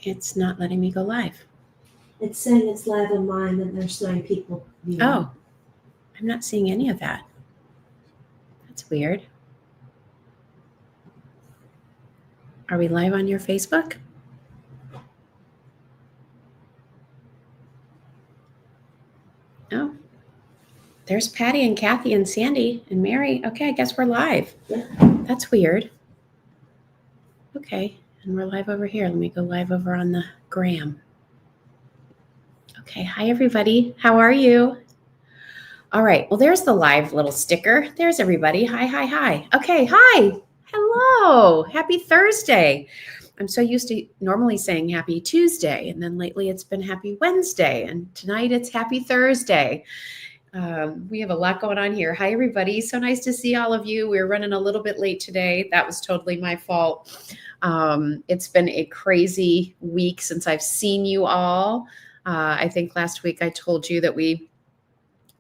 It's not letting me go live. It's saying it's live on mine, and there's 9 people viewing. Oh, I'm not seeing any of that. That's weird. Are we live on your Facebook? Oh, there's Patty and Kathy and Sandy and Mary. Okay, I guess we're live. Yeah. That's weird. Okay, and we're live over here. Let me go live over on the gram. Okay, hi everybody. How are you? All right, well, there's the live little sticker. There's everybody. Hi, hi, hi. Okay, hi. Hello. Happy Thursday. I'm so used to normally saying happy Tuesday, and then lately it's been happy Wednesday, and tonight it's happy Thursday. We have a lot going on here. Hi, everybody. So nice to see all of you. We're running a little bit late today. That was totally my fault. It's been a crazy week since I've seen you all. I think last week I told you that we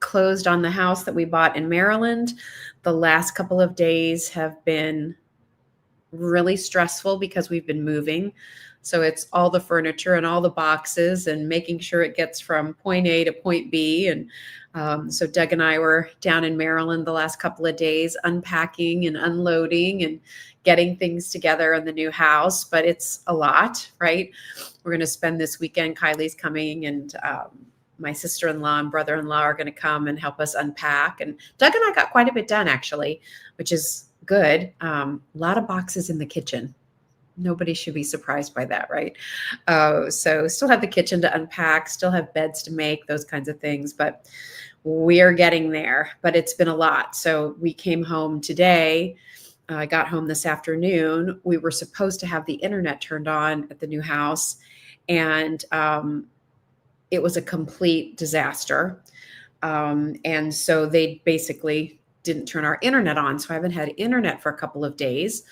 closed on the house that we bought in Maryland. The last couple of days have been really stressful because we've been moving. So it's all the furniture and all the boxes and making sure it gets from point A to point B. And so Doug and I were down in Maryland the last couple of days, unpacking and unloading and getting things together in the new house. But it's a lot, right? We're going to spend this weekend. Kylie's coming, and my sister-in-law and brother-in-law are going to come and help us unpack. And Doug and I got quite a bit done, actually, which is good. A lot of boxes in the kitchen. Nobody should be surprised by that, right? So still have the kitchen to unpack, still have beds to make, those kinds of things, but we're getting there. But it's been a lot. So we came home today. I got home this afternoon. We were supposed to have the internet turned on at the new house, and it was a complete disaster. And so they basically didn't turn our internet on. So I haven't had internet for a couple of days,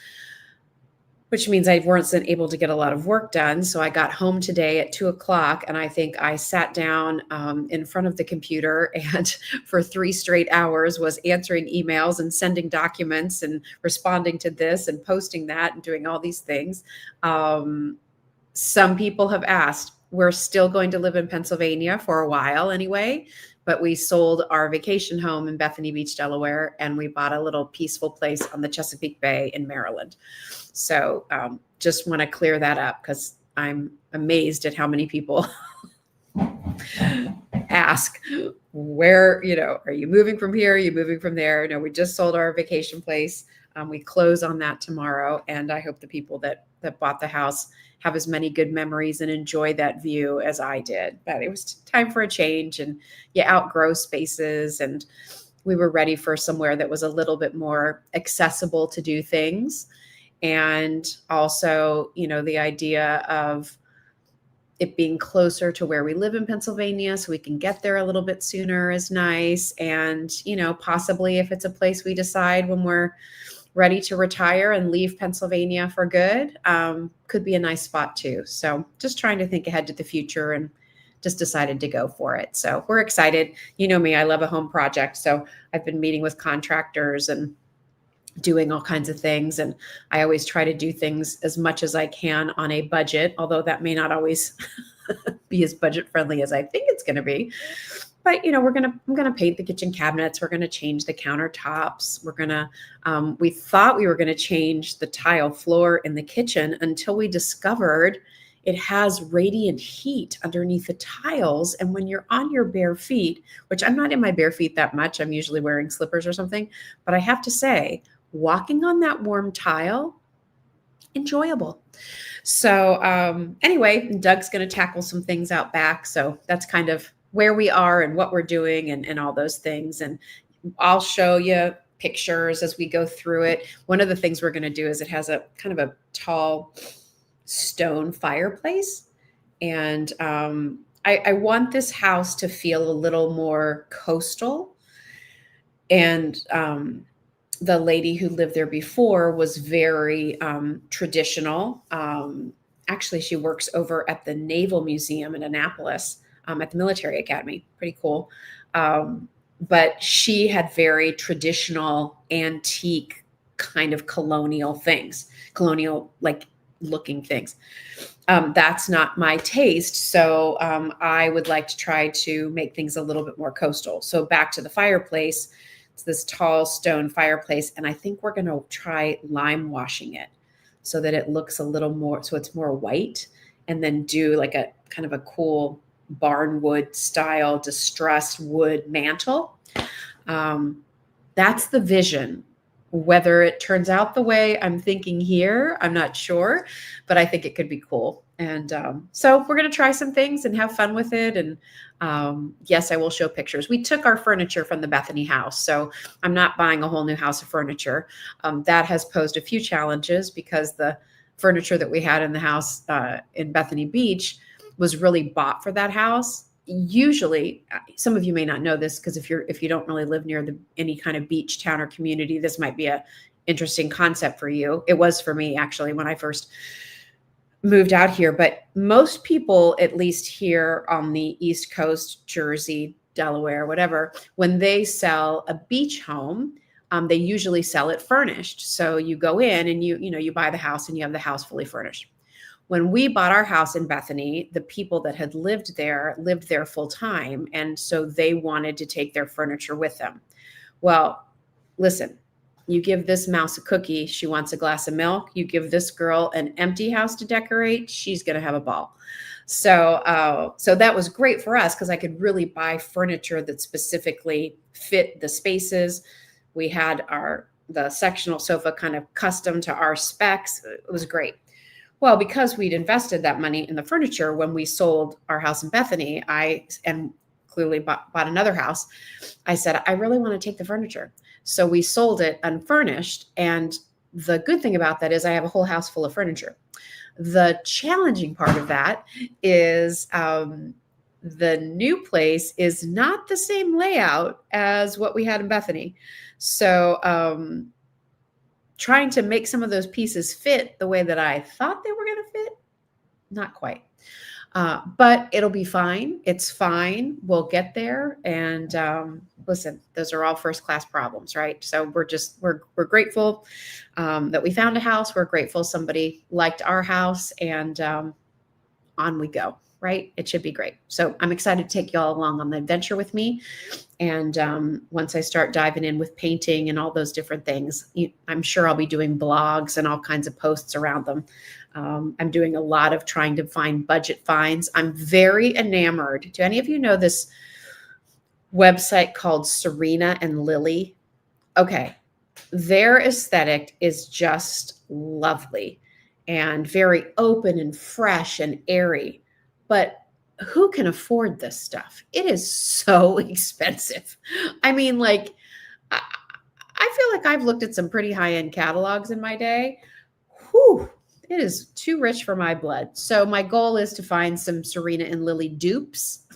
which means I wasn't able to get a lot of work done. So I got home today at 2:00, and I think I sat down in front of the computer and for 3 straight hours was answering emails and sending documents and responding to this and posting that and doing all these things. Some people have asked, we're still going to live in Pennsylvania for a while anyway, but we sold our vacation home in Bethany Beach, Delaware, and we bought a little peaceful place on the Chesapeake Bay in Maryland. So just want to clear that up because I'm amazed at how many people ask, where, are you moving from here? Are you moving from there? No, we just sold our vacation place. We close on that tomorrow. And I hope the people that bought the house have as many good memories and enjoy that view as I did. But it was time for a change, and you outgrow spaces, and we were ready for somewhere that was a little bit more accessible to do things. And also, the idea of it being closer to where we live in Pennsylvania, so we can get there a little bit sooner is nice. And, possibly if it's a place we decide when we're ready to retire and leave Pennsylvania for good, could be a nice spot too. So just trying to think ahead to the future, and just decided to go for it. So we're excited. You know me, I love a home project. So I've been meeting with contractors and doing all kinds of things. And I always try to do things as much as I can on a budget, although that may not always be as budget friendly as I think it's going to be. But, I'm going to paint the kitchen cabinets. We're going to change the countertops. We're going to, we thought we were going to change the tile floor in the kitchen until we discovered it has radiant heat underneath the tiles. And when you're on your bare feet, which I'm not in my bare feet that much, I'm usually wearing slippers or something, but I have to say, walking on that warm tile, enjoyable. So anyway, Doug's going to tackle some things out back. So that's kind of where we are and what we're doing and all those things. And I'll show you pictures as we go through it. One of the things we're going to do is it has a kind of a tall stone fireplace. And I want this house to feel a little more coastal. And the lady who lived there before was very traditional. Actually, she works over at the Naval Museum in Annapolis at the Military Academy. Pretty cool. But she had very traditional, antique kind of colonial things, colonial like looking things. That's not my taste. So I would like to try to make things a little bit more coastal. So back to the fireplace. It's this tall stone fireplace. And I think we're going to try lime washing it so that it looks a little more, so it's more white, and then do like a kind of a cool barnwood style distressed wood mantle. That's the vision. Whether it turns out the way I'm thinking here, I'm not sure, but I think it could be cool. And so we're going to try some things and have fun with it. And yes, I will show pictures. We took our furniture from the Bethany house, so I'm not buying a whole new house of furniture. That has posed a few challenges because the furniture that we had in the house in Bethany Beach was really bought for that house. Usually, some of you may not know this, because if you don't really live near any kind of beach town or community, this might be a interesting concept for you. It was for me, actually, when I first moved out here. But most people, at least here on the East Coast, Jersey, Delaware, whatever, when they sell a beach home, they usually sell it furnished. So you go in and you buy the house and you have the house fully furnished. When we bought our house in Bethany, the people that had lived there full time. And so they wanted to take their furniture with them. Well, listen, you give this mouse a cookie, she wants a glass of milk. You give this girl an empty house to decorate, she's going to have a ball. So that was great for us because I could really buy furniture that specifically fit the spaces. We had the sectional sofa kind of custom to our specs. It was great. Well, because we'd invested that money in the furniture, when we sold our house in Bethany, and clearly bought another house, I said, I really want to take the furniture. So we sold it unfurnished. And the good thing about that is I have a whole house full of furniture. The challenging part of that is the new place is not the same layout as what we had in Bethany. So trying to make some of those pieces fit the way that I thought they were going to fit, not quite. But it'll be fine. It's fine. We'll get there. And listen, those are all first-class problems, right? So we're grateful that we found a house. We're grateful somebody liked our house, and on we go, right? It should be great. So I'm excited to take you all along on the adventure with me. And once I start diving in with painting and all those different things, I'm sure I'll be doing blogs and all kinds of posts around them. I'm doing a lot of trying to find budget finds. I'm very enamored. Do any of you know this website called Serena and Lily? Okay. Their aesthetic is just lovely and very open and fresh and airy. But who can afford this stuff? It is so expensive. I mean, like, I feel like I've looked at some pretty high-end catalogs in my day. Whew, it is too rich for my blood. So my goal is to find some Serena and Lily dupes,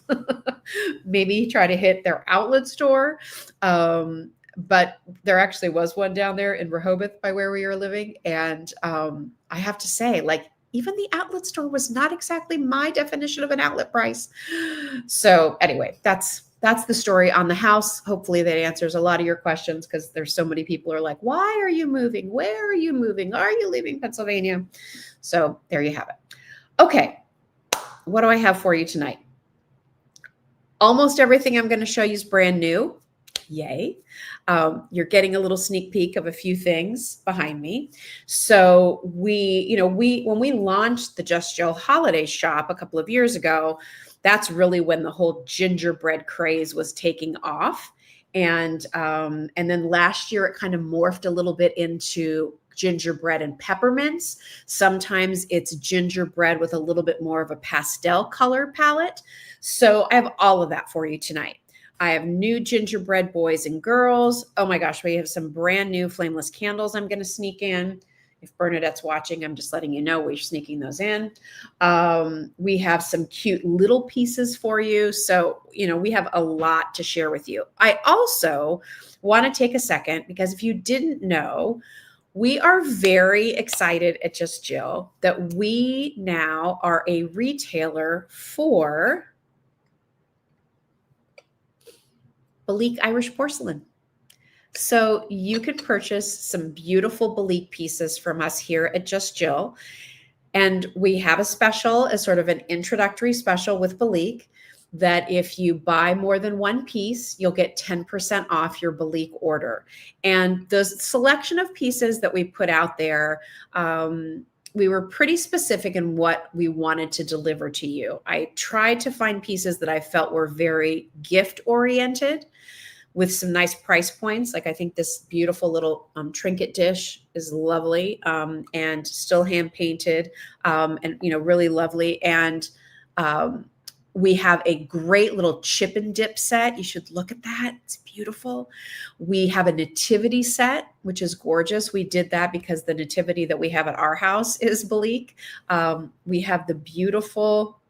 maybe try to hit their outlet store. But there actually was one down there in Rehoboth by where we were living. And I have to say, like, even the outlet store was not exactly my definition of an outlet price. So anyway, that's the story on the house. Hopefully that answers a lot of your questions, because there's so many people are like, why are you moving? Where are you moving? Are you leaving Pennsylvania? So there you have it. Okay. What do I have for you tonight? Almost everything I'm going to show you is brand new. Yay. You're getting a little sneak peek of a few things behind me. So when we launched the Just Jill Holiday Shop a couple of years ago, that's really when the whole gingerbread craze was taking off. And then last year it kind of morphed a little bit into gingerbread and peppermints. Sometimes it's gingerbread with a little bit more of a pastel color palette. So I have all of that for you tonight. I have new gingerbread boys and girls. Oh my gosh, we have some brand new flameless candles I'm going to sneak in. If Bernadette's watching, I'm just letting you know we're sneaking those in. We have some cute little pieces for you. So, we have a lot to share with you. I also want to take a second, because if you didn't know, we are very excited at Just Jill that we now are a retailer for Belique Irish porcelain. So you could purchase some beautiful Belique pieces from us here at Just Jill. And we have a special as sort of an introductory special with Balik that if you buy more than one piece, you'll get 10% off your Balik order. And the selection of pieces that we put out there, we were pretty specific in what we wanted to deliver to you. I tried to find pieces that I felt were very gift oriented with some nice price points. Like I think this beautiful little trinket dish is lovely and still hand painted and, you know, really lovely. And we have a great little chip and dip set. You should look at that. It's beautiful. We have a nativity set, which is gorgeous. We did that because the nativity that we have at our house is Balik. We have the beautiful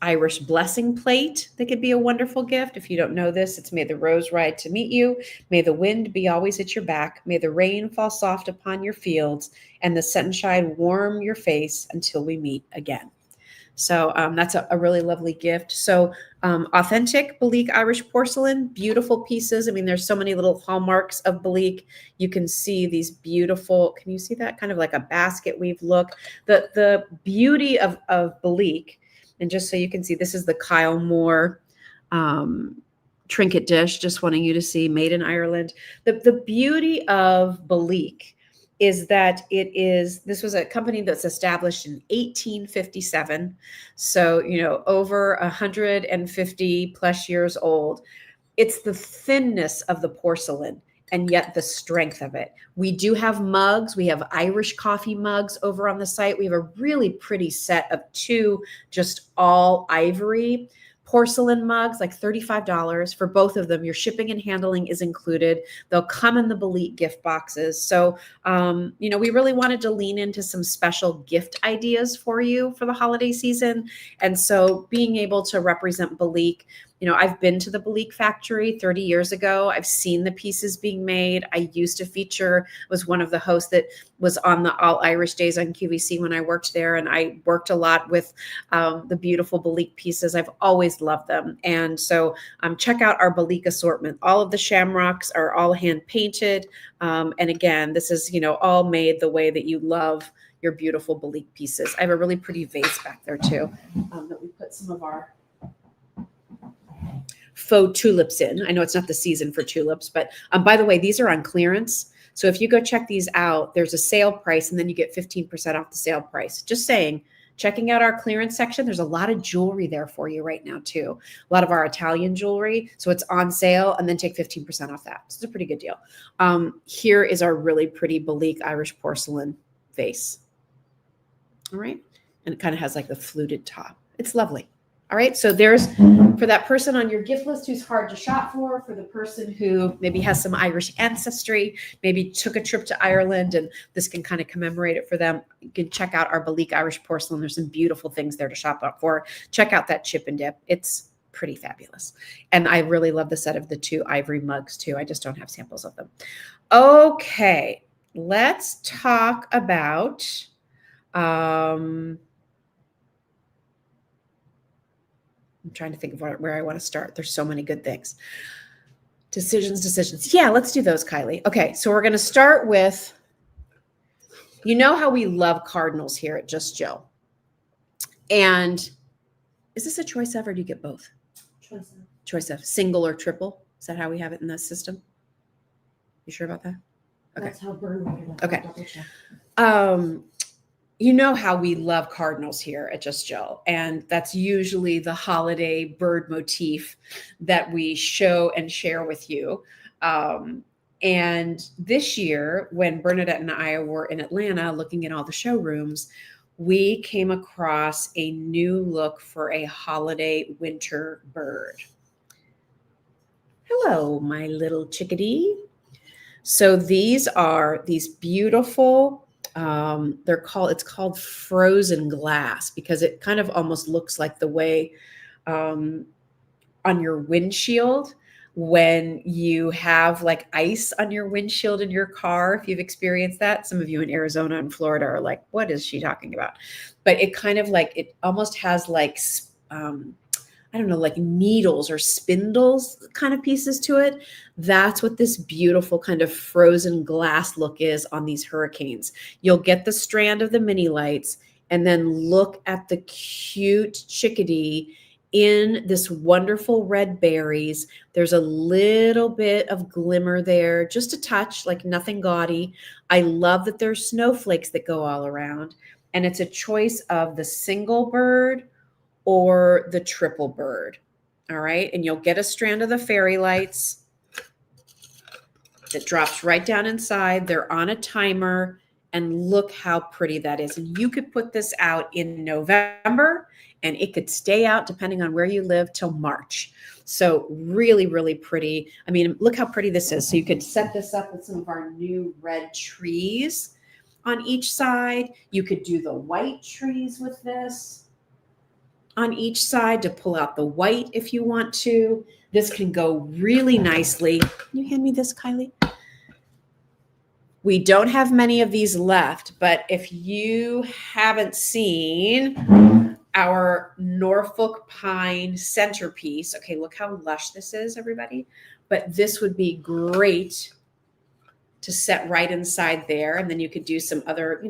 Irish blessing plate that could be a wonderful gift. If you don't know this, it's may the rose ride to meet you. May the wind be always at your back. May the rain fall soft upon your fields and the sunshine warm your face until we meet again. So that's a really lovely gift. So authentic Balik Irish porcelain, beautiful pieces. I mean, there's so many little hallmarks of Balik. You can see these beautiful, can you see that? Kind of like a basket weave look. The beauty of Balik, and just so you can see, this is the Kyle Moore trinket dish, just wanting you to see, made in Ireland. The beauty of Balik is that this was a company that's established in 1857. So, you know, over 150 plus years old. It's the thinness of the porcelain and yet the strength of it. We do have mugs. We have Irish coffee mugs over on the site. We have a really pretty set of 2 just all ivory porcelain mugs, like $35 for both of them. Your shipping and handling is included. They'll come in the Balik gift boxes. So, you know, we really wanted to lean into some special gift ideas for you for the holiday season. And so being able to represent Balik, you know, I've been to the Balik factory 30 years ago. I've seen the pieces being made. I used to was one of the hosts that was on the All Irish Days on QVC when I worked there. And I worked a lot with the beautiful Balik pieces. I've always loved them. And so check out our Balik assortment. All of the shamrocks are all hand painted. And again, this is, you know, all made the way that you love your beautiful Balik pieces. I have a really pretty vase back there too that we put some of our faux tulips in. I know it's not the season for tulips, but by the way, these are on clearance. So if you go check these out, there's a sale price and then you get 15% off the sale price. Just saying, checking out our clearance section, there's a lot of jewelry there for you right now too. A lot of our Italian jewelry. So it's on sale and then take 15% off that. So it's a pretty good deal. Here is our really pretty Balik Irish porcelain vase. All right. And it kind of has like the fluted top. It's lovely. All right, so there's for that person on your gift list who's hard to shop for the person who maybe has some Irish ancestry, maybe took a trip to Ireland and this can kind of commemorate it for them. You can check out our Balik Irish porcelain. There's some beautiful things there to shop up for. Check out that chip and dip. It's pretty fabulous. And I really love the set of the 2 ivory mugs too. I just don't have samples of them. Okay, let's talk about I'm trying to think of where I want to start. There's so many good things. Decisions. Yeah, let's do those, Kylie. Okay, so we're going to start with, you know how we love cardinals here at Just Jill. And is this a choice of or do you get both? Choice of. Single or triple? Is that how we have it in the system? You sure about that? Okay. That's how Bern wrote it. Okay. You know how we love cardinals here at Just Jill, and that's usually the holiday bird motif that we show and share with you. And this year, when Bernadette and I were in Atlanta looking at all the showrooms, we came across a new look for a holiday winter bird. Hello, my little chickadee. So these are these beautiful, it's called frozen glass because it kind of almost looks like the way on your windshield when you have like ice on your windshield in your car. If you've experienced that, some of you in Arizona and Florida are like, what is she talking about? But it kind of like, it almost has like I don't know, like needles or spindles kind of pieces to it. That's what this beautiful kind of frozen glass look is on these hurricanes. You'll get the strand of the mini lights, and then look at the cute chickadee in this wonderful red berries. There's a little bit of glimmer there, just a touch, like nothing gaudy. I love that there's snowflakes that go all around, and it's a choice of the single bird or the triple bird. All right. And you'll get a strand of the fairy lights that drops right down inside. They're on a timer. And look how pretty that is. And you could put this out in November, and it could stay out, depending on where you live, till March. So really, really pretty. I mean, look how pretty this is. So you could set this up with some of our new red trees on each side. You could do the white trees with this on each side to pull out the white if you want to. This can go really nicely. Can you hand me this, Kylie? We don't have many of these left, but if you haven't seen our Norfolk pine centerpiece, okay, look how lush this is, everybody. But this would be great to set right inside there. And then you could do some other,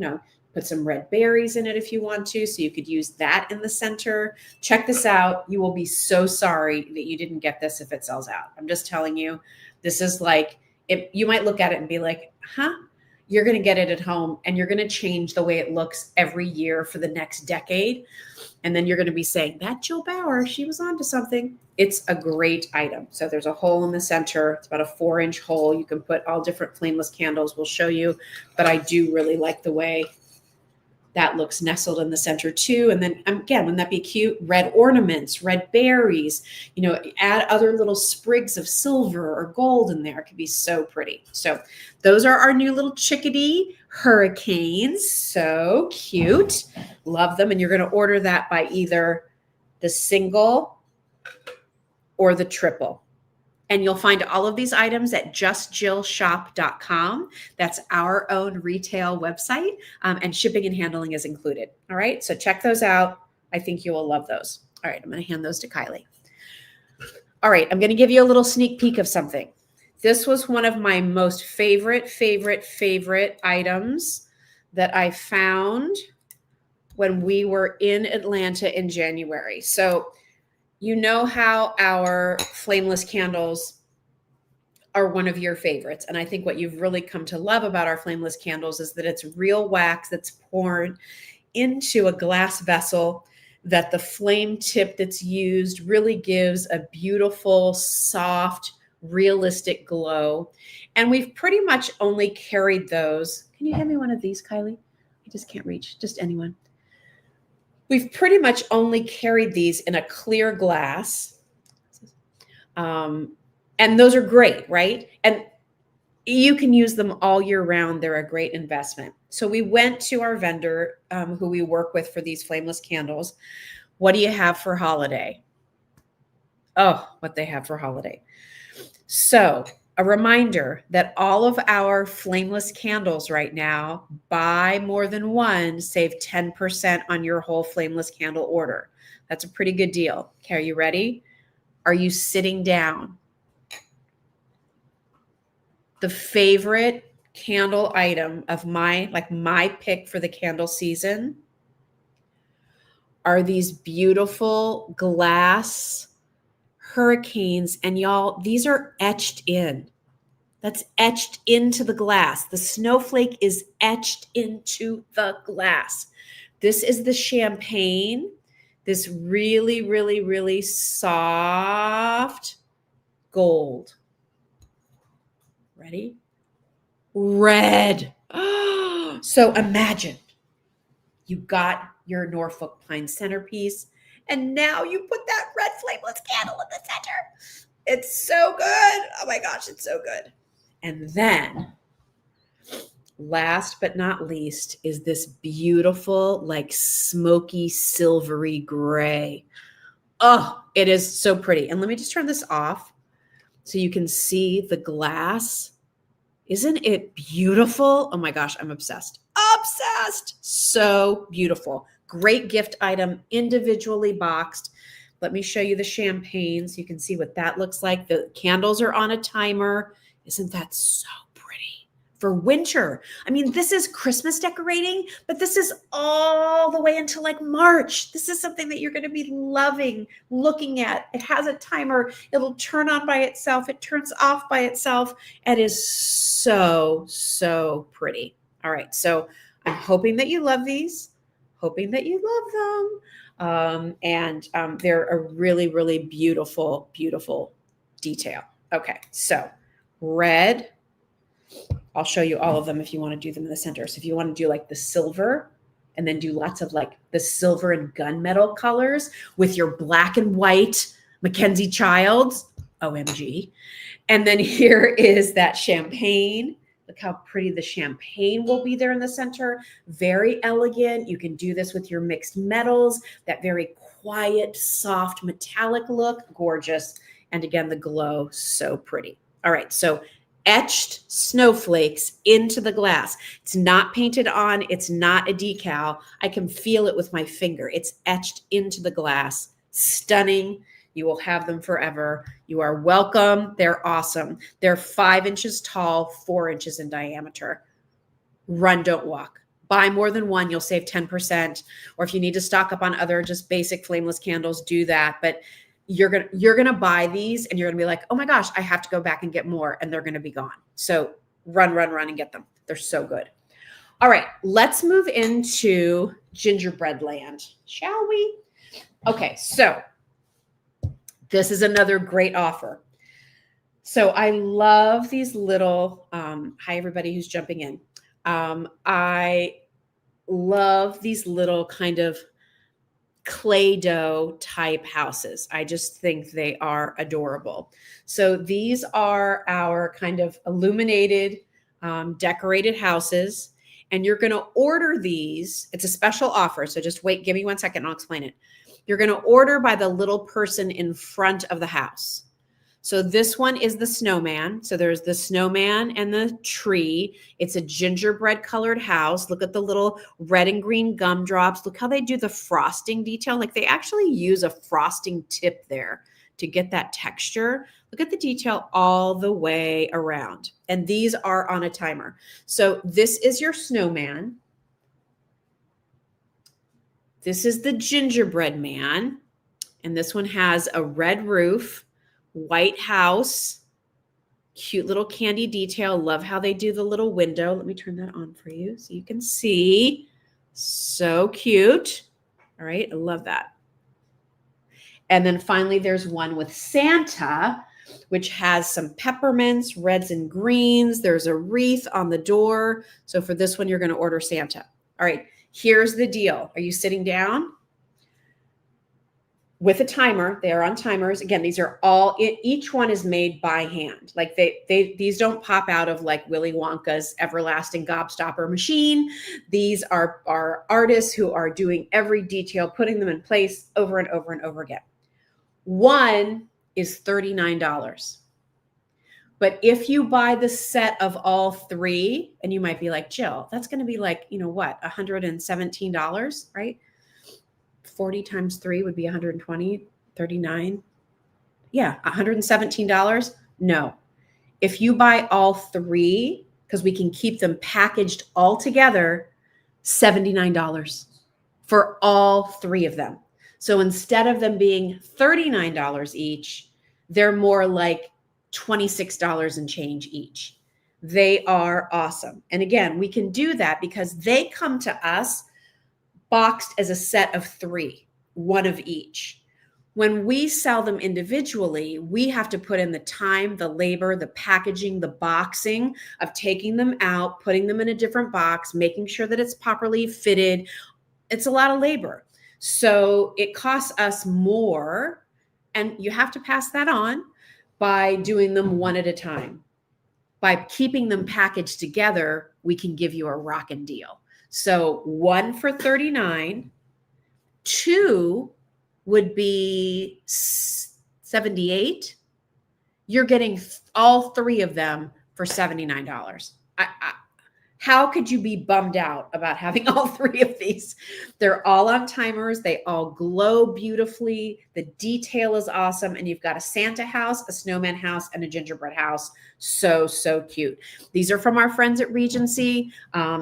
put some red berries in it if you want to. So you could use that in the center. Check this out. You will be so sorry that you didn't get this if it sells out. I'm just telling you, this is like, you might look at it and be like, huh? You're going to get it at home, and you're going to change the way it looks every year for the next decade. And then you're going to be saying, that Jill Bauer, she was onto something. It's a great item. So there's a hole in the center. It's about a 4-inch hole. You can put all different flameless candles. We'll show you. But I do really like the way that looks nestled in the center too. And then again, wouldn't that be cute? Red ornaments, red berries, add other little sprigs of silver or gold in there. It could be so pretty. So those are our new little chickadee hurricanes. So cute. Love them. And you're going to order that by either the single or the triple. And you'll find all of these items at justjillshop.com. That's our own retail website, and shipping and handling is included. All right, so check those out. I think you will love those. All right, I'm going to hand those to Kylie. All right, I'm going to give you a little sneak peek of something. This was one of my most favorite items that I found when we were in Atlanta in January. So you know how our flameless candles are one of your favorites. And I think what you've really come to love about our flameless candles is that it's real wax that's poured into a glass vessel, that the flame tip that's used really gives a beautiful, soft, realistic glow. And we've pretty much only carried those. Can you hand me one of these, Kylie? I just can't reach. Just anyone. We've pretty much only carried these in a clear glass. And those are great, right? And you can use them all year round. They're a great investment. So we went to our vendor who we work with for these flameless candles. What do you have for holiday? Oh, what they have for holiday. So a reminder that all of our flameless candles right now, buy more than one, save 10% on your whole flameless candle order. That's a pretty good deal. Okay, are you ready? Are you sitting down? The favorite candle item of my pick for the candle season are these beautiful glass hurricanes. And y'all, these are etched in. That's etched into the glass. The snowflake is etched into the glass. This is the champagne, this really, really, really soft gold. Ready? Red. So imagine you got your Norfolk pine centerpiece, and now you put that red flameless candle in the center. It's so good. Oh my gosh, it's so good. And then last but not least is this beautiful, like smoky, silvery gray. Oh, it is so pretty. And let me just turn this off so you can see the glass. Isn't it beautiful? Oh my gosh, I'm obsessed. Obsessed. So beautiful. Great gift item, individually boxed. let me show you the champagne so you can see what that looks like. The candles are on a timer. Isn't that so pretty for winter? I mean, this is Christmas decorating, but this is all the way until like March. This is something that you're going to be loving looking at. It has a timer. It'll turn on by itself. It turns off by itself. It is so, so pretty. All right. So I'm hoping that you love these, hoping that you love them. They're a really, really beautiful, beautiful detail. Okay, so red, I'll show you all of them if you want to do them in the center. So if you want to do like the silver and then do lots of like the silver and gunmetal colors with your black and white Mackenzie Childs, OMG. And then here is that champagne. Look how pretty the champagne will be there in the center. Very elegant. You can do this with your mixed metals, that very quiet, soft, metallic look. Gorgeous. And again, the glow, so pretty. All right, so etched snowflakes into the glass. It's not painted on. It's not a decal. I can feel it with my finger. It's etched into the glass. Stunning. You will have them forever. You are welcome. They're awesome. They're 5 inches tall, 4 inches in diameter. Run, don't walk. Buy more than one. You'll save 10%. Or if you need to stock up on other just basic flameless candles, do that. But you're gonna buy these and you're gonna be like, oh my gosh, I have to go back and get more, and they're gonna be gone. So run and get them. They're so good. All right, let's move into gingerbread land, shall we? Okay, so this is another great offer. So I love these little, hi everybody who's jumping in. I love these little kind of clay dough type houses. I just think they are adorable. So these are our kind of illuminated, decorated houses. And you're going to order these. It's a special offer. So just wait, give me 1 second and I'll explain it. You're going to order by the little person in front of the house. So this one is the snowman. So there's the snowman and the tree. It's a gingerbread colored house. Look at the little red and green gumdrops. Look how they do the frosting detail. Like they actually use a frosting tip there to get that texture. Look at the detail all the way around. And these are on a timer. So this is your snowman. This is the gingerbread man. And this one has a red roof, white house, cute little candy detail. Love how they do the little window. Let me turn that on for you so you can see. So cute. All right, I love that. And then finally, there's one with Santa, which has some peppermints, reds and greens. There's a wreath on the door. So for this one, you're going to order Santa. All right, here's the deal. Are you sitting down? With a timer, they are on timers. Again, these are all, each one is made by hand. Like these don't pop out of like Willy Wonka's everlasting gobstopper machine. These are artists who are doing every detail, putting them in place over and over and over again. One is $39. But if you buy the set of all three, and you might be like, Jill, that's going to be like, you know what, $117, right? 40 times 3 would be 120, 39. Yeah, $117. No. If you buy all three, because we can keep them packaged all together, $79 for all three of them. So instead of them being $39 each, they're more like $26 and change each. They are awesome. And again, we can do that because they come to us boxed as a set of 3, one of each. When we sell them individually, we have to put in the time, the labor, the packaging, the boxing of taking them out, putting them in a different box, making sure that it's properly fitted. It's a lot of labor. So it costs us more, and you have to pass that on by doing them one at a time. By keeping them packaged together, we can give you a rockin' deal. So 1 for $39, 2 would be $78. You're getting all 3 of them for $79. How could you be bummed out about having all three of these? They're all on timers. They all glow beautifully. The detail is awesome. And you've got a Santa house, a snowman house, and a gingerbread house. So, so cute. These are from our friends at Regency.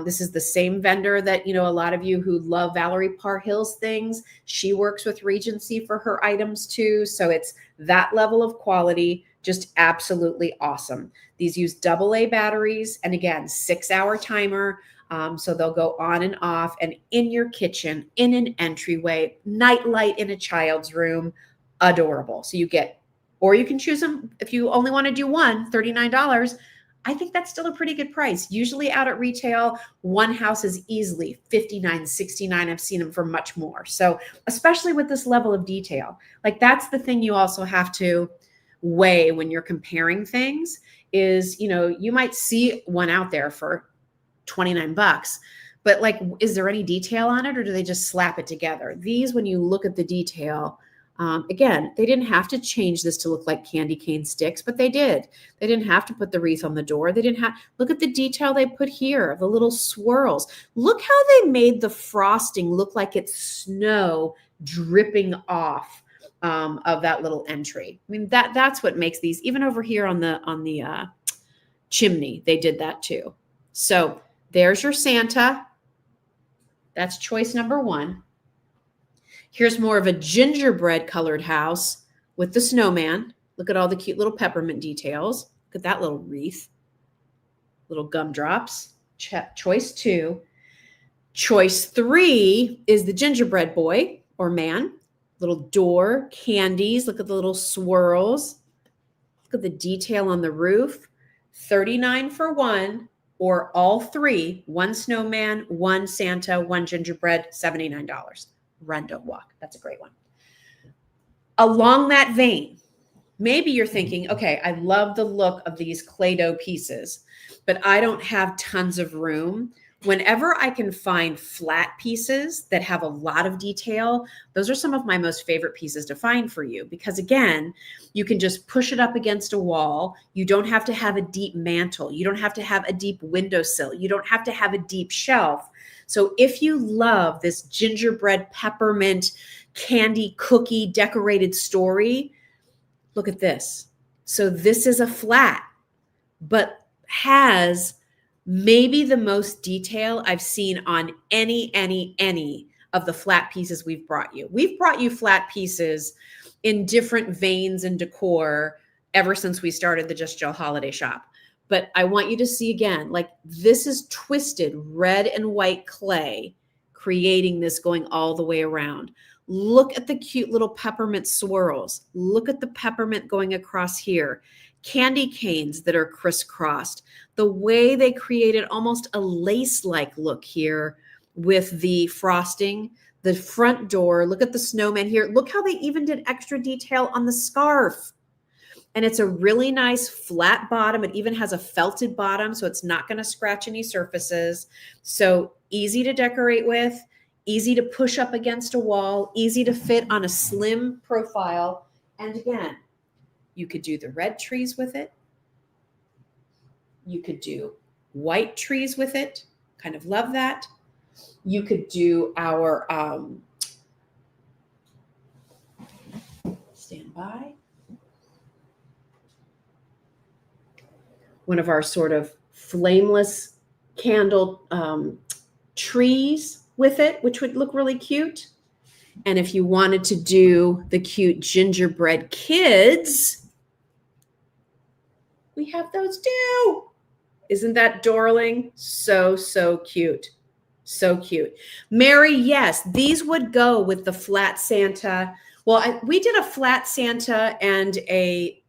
This is the same vendor that, a lot of you who love Valerie Parr Hill's things, she works with Regency for her items too. So it's that level of quality, just absolutely awesome. These use AA batteries, and again, 6-hour timer. So they'll go on and off, and in your kitchen, in an entryway, night light in a child's room. Adorable. So you get, or you can choose them if you only want to do one, $39. I think that's still a pretty good price. Usually out at retail, one house is easily $59, $69. I've seen them for much more. So especially with this level of detail, like that's the thing you also have to weigh when you're comparing things is, you might see one out there for $29, but like, is there any detail on it, or do they just slap it together? These, when you look at the detail, again, they didn't have to change this to look like candy cane sticks, but they did. They didn't have to put the wreath on the door. They didn't have, look at the detail they put here, the little swirls. Look how they made the frosting look like it's snow dripping off of that little entry. I mean, that's what makes these, even over here on the chimney, they did that too. So there's your Santa. That's choice number one. Here's more of a gingerbread colored house with the snowman. Look at all the cute little peppermint details. Look at that little wreath, little gumdrops. Choice two. Choice three is the gingerbread boy or man. Little door, candies. Look at the little swirls. Look at the detail on the roof. $39 for one, or all three, one snowman, one Santa, one gingerbread, $79. Run, don't walk. That's a great one. Along that vein, maybe you're thinking, okay, I love the look of these clay doh pieces, but I don't have tons of room. Whenever I can find flat pieces that have a lot of detail, those are some of my most favorite pieces to find for you, because again, you can just push it up against a wall. You don't have to have a deep mantle. You don't have to have a deep windowsill. You don't have to have a deep shelf. So if you love this gingerbread peppermint candy cookie decorated story, look at this. So this is a flat, but has maybe the most detail I've seen on any of the flat pieces we've brought you. We've brought you flat pieces in different veins and decor ever since we started the Just Jill Holiday Shop. But I want you to see again, like this is twisted red and white clay, creating this going all the way around. Look at the cute little peppermint swirls. Look at the peppermint going across here. Candy canes that are crisscrossed. The way they created almost a lace-like look here with the frosting, the front door. Look at the snowman here. Look how they even did extra detail on the scarf. And it's a really nice flat bottom. It even has a felted bottom, so it's not going to scratch any surfaces. So easy to decorate with, easy to push up against a wall, easy to fit on a slim profile. And again, you could do the red trees with it. You could do white trees with it. Kind of love that. You could do our, stand by. One of our sort of flameless candle trees with it, which would look really cute. And if you wanted to do the cute gingerbread kids, we have those too. Isn't that darling? So, so cute. So cute. Mary, yes, these would go with the flat Santa. Well, we did a flat Santa and a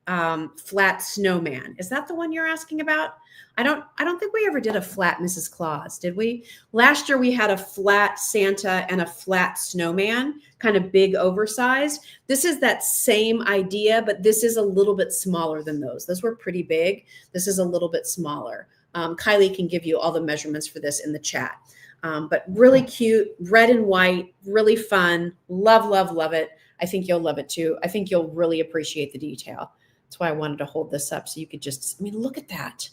flat snowman. Is that the one you're asking about? I don't think we ever did a flat Mrs. Claus, did we? Last year we had a flat Santa and a flat snowman, kind of big, oversized. This is that same idea, but this is a little bit smaller than those. Those were pretty big. This is a little bit smaller. Kylie can give you all the measurements for this in the chat. But really cute, red and white, really fun. Love, love, love it. I think you'll love it too. I think you'll really appreciate the detail. That's why I wanted to hold this up so you could just, I mean, look at that.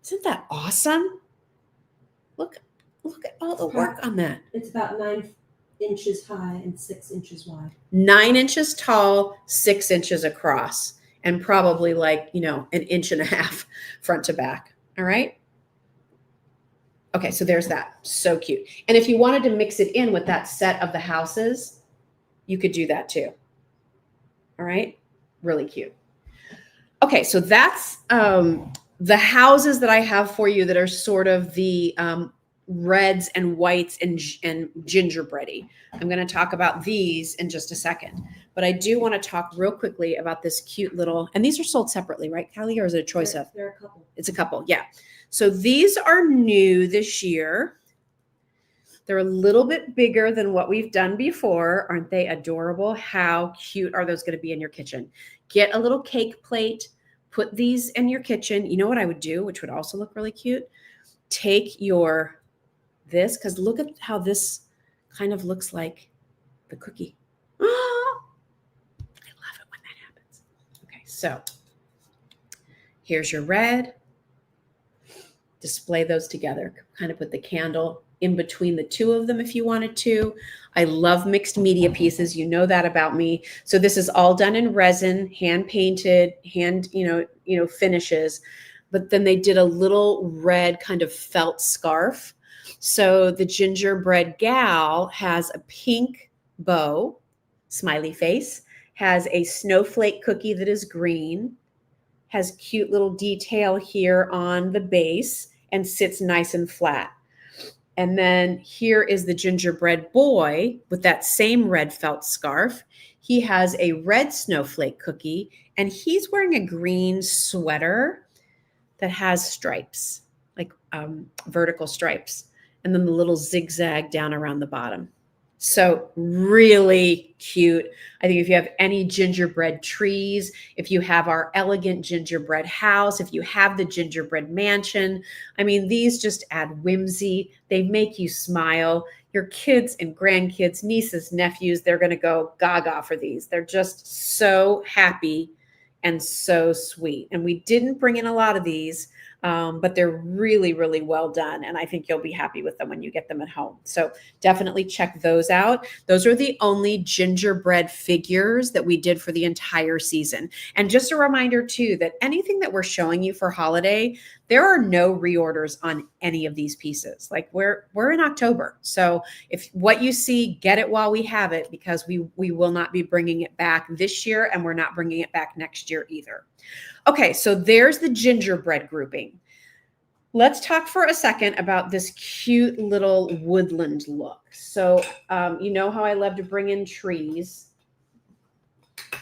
Isn't that awesome? Look at all the work on that. It's about 9 inches high and 6 inches wide. 9 inches tall, 6 inches across, and probably like, you know, an inch and a half front to back. All right. Okay, so there's that. So cute. And if you wanted to mix it in with that set of the houses, you could do that too. All right. Really cute. Okay, so that's the houses that I have for you that are sort of the reds and whites and gingerbready. I'm going to talk about these in just a second, but I do want to talk real quickly about this cute little, and these are sold separately, right, Callie, or is it a choice of? They're a couple. It's a couple, yeah. So these are new this year. They're a little bit bigger than what we've done before. Aren't they adorable? How cute are those going to be in your kitchen? Get a little cake plate, put these in your kitchen. You know what I would do, which would also look really cute? Take this, because look at how this kind of looks like the cookie. Oh, I love it when that happens. Okay, so here's your red. Display those together. Kind of put the candle in between the two of them if you wanted to. I love mixed media pieces. You know that about me. So this is all done in resin, hand painted, finishes. But then they did a little red kind of felt scarf. So the gingerbread gal has a pink bow, smiley face, has a snowflake cookie that is green, has cute little detail here on the base and sits nice and flat. And then here is the gingerbread boy with that same red felt scarf. He has a red snowflake cookie and he's wearing a green sweater that has stripes, like vertical stripes, and then the little zigzag down around the bottom. So really cute. I think if you have any gingerbread trees, if you have our elegant gingerbread house, if you have the gingerbread mansion, I mean, these just add whimsy. They make you smile. Your kids and grandkids, nieces, nephews, they're going to go gaga for these. They're just so happy and so sweet. And we didn't bring in a lot of these, but they're really, really well done. And I think you'll be happy with them when you get them at home. So definitely check those out. Those are the only gingerbread figures that we did for the entire season. And just a reminder too, that anything that we're showing you for holiday, there are no reorders on any of these pieces. Like we're in October. So if what you see, get it while we have it, because we will not be bringing it back this year and we're not bringing it back next year either. Okay, so there's the gingerbread grouping. Let's talk for a second about this cute little woodland look. So you know how I love to bring in trees. Let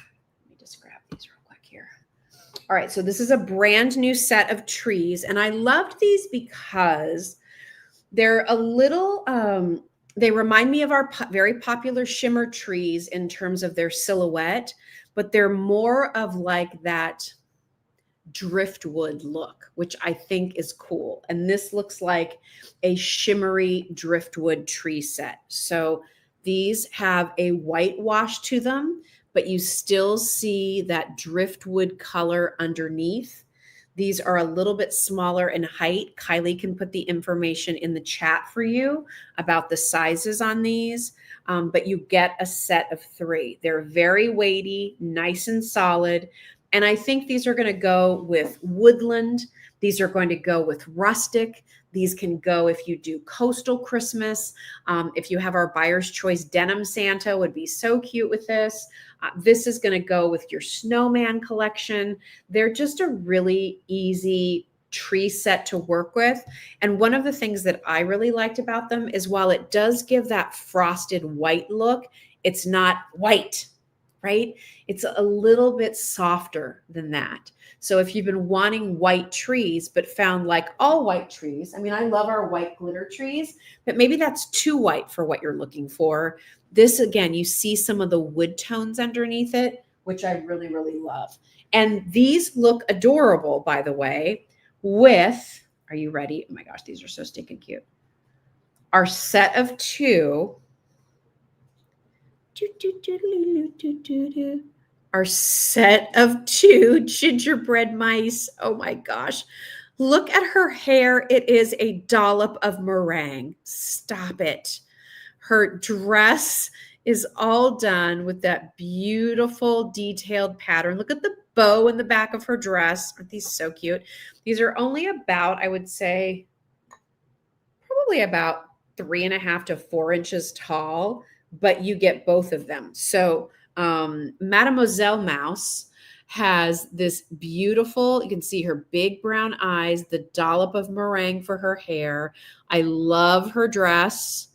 me just grab these real quick here. All right, so this is a brand new set of trees, and I loved these because they're a little, they remind me of our very popular shimmer trees in terms of their silhouette, but they're more of like that driftwood look, which I think is cool. And this looks like a shimmery driftwood tree set. So these have a whitewash to them, but you still see that driftwood color underneath. These are a little bit smaller in height. Kylie can put the information in the chat for you about the sizes on these, but you get a set of 3. They're very weighty, nice and solid. And I think these are going to go with woodland. These are going to go with rustic. These can go if you do coastal Christmas. If you have our Buyer's Choice denim Santa, would be so cute with this. This is going to go with your snowman collection. They're just a really easy tree set to work with. And one of the things that I really liked about them is while it does give that frosted white look, it's not white, right? It's a little bit softer than that. So if you've been wanting white trees, but found like all white trees, I mean, I love our white glitter trees, but maybe that's too white for what you're looking for. This, again, you see some of the wood tones underneath it, which I really, really love. And these look adorable, by the way, with, are you ready? Oh my gosh, these are so stinking cute. Our set of 2. Our set of 2 gingerbread mice. Oh my gosh. Look at her hair. It is a dollop of meringue. Stop it. Her dress is all done with that beautiful detailed pattern. Look at the bow in the back of her dress. Aren't these so cute? These are only about, I would say, probably about 3.5 to 4 inches tall, but you get both of them. So Mademoiselle Mouse has this beautiful, you can see her big brown eyes, the dollop of meringue for her hair. I love her dress.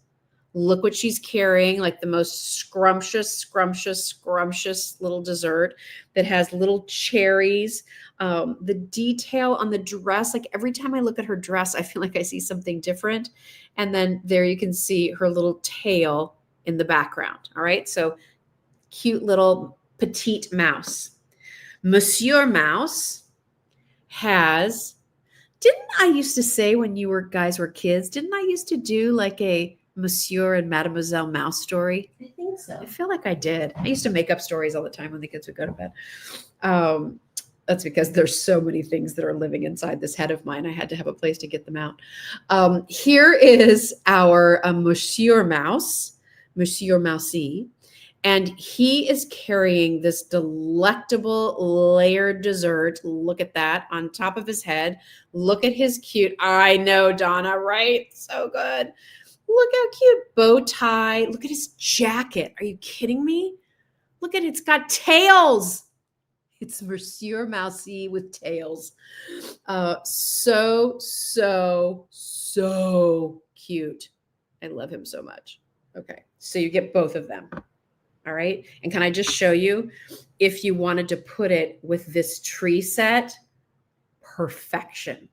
Look what she's carrying, like the most scrumptious little dessert that has little cherries. The detail on the dress, like every time I look at her dress, I feel like I see something different. And then there you can see her little tail in the background. All right. So cute little petite mouse. Monsieur Mouse has, didn't I used to say when you guys were kids, didn't I used to do like a Monsieur and Mademoiselle Mouse story? I think so. I feel like I did. I used to make up stories all the time when the kids would go to bed. That's because there's so many things that are living inside this head of mine. I had to have a place to get them out. Here is our Monsieur Mouse, Monsieur Mousy. And he is carrying this delectable layered dessert. Look at that on top of his head. Look at his cute, I know, Donna, right? So good. Look how cute bow tie. Look at his jacket. Are you kidding me? Look at it. It's got tails. It's Monsieur Mousy with tails. So cute. I love him so much. Okay, so you get both of them. All right. And can I just show you, if you wanted to put it with this tree set, perfection.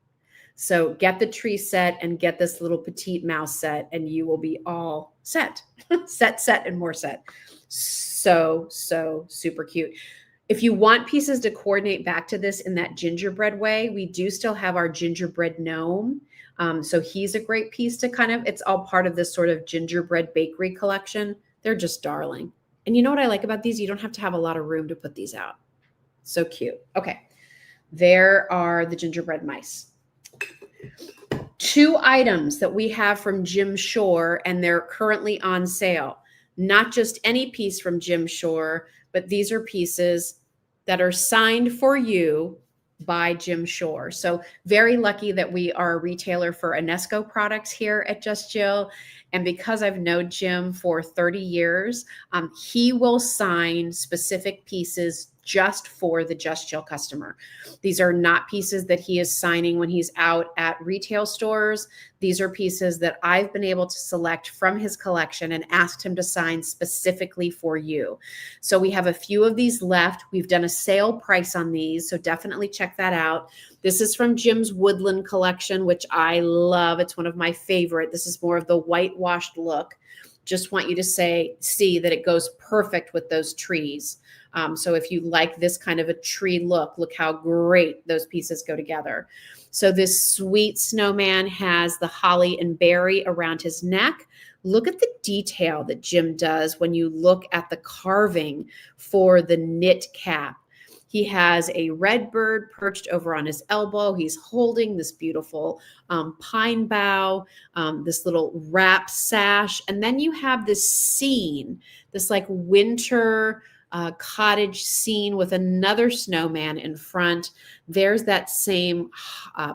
So get the tree set and get this little petite mouse set, and you will be all set. set, and more set. So super cute. If you want pieces to coordinate back to this in that gingerbread way, we do still have our gingerbread gnome. So he's a great piece to kind of, it's all part of this sort of gingerbread bakery collection. They're just darling. And you know what I like about these? You don't have to have a lot of room to put these out. So cute. Okay. There are the gingerbread mice. 2 items that we have from Jim Shore, and they're currently on sale. Not just any piece from Jim Shore, but these are pieces that are signed for you by Jim Shore. So very lucky that we are a retailer for Enesco products here at Just Jill. And because I've known Jim for 30 years, he will sign specific pieces just for the Just Jill customer. These are not pieces that he is signing when he's out at retail stores. These are pieces that I've been able to select from his collection and asked him to sign specifically for you. So we have a few of these left. We've done a sale price on these, so definitely check that out. This is from Jim's Woodland collection, which I love. It's one of my favorite. This is more of the whitewashed look. Just want you to see that it goes perfect with those trees. So if you like this kind of a tree look how great those pieces go together. So this sweet snowman has the holly and berry around his neck. Look at the detail that Jim does when you look at the carving for the knit cap. He has a red bird perched over on his elbow. He's holding this beautiful pine bough, this little wrap sash. And then you have this scene, this like winter cottage scene with another snowman in front. There's that same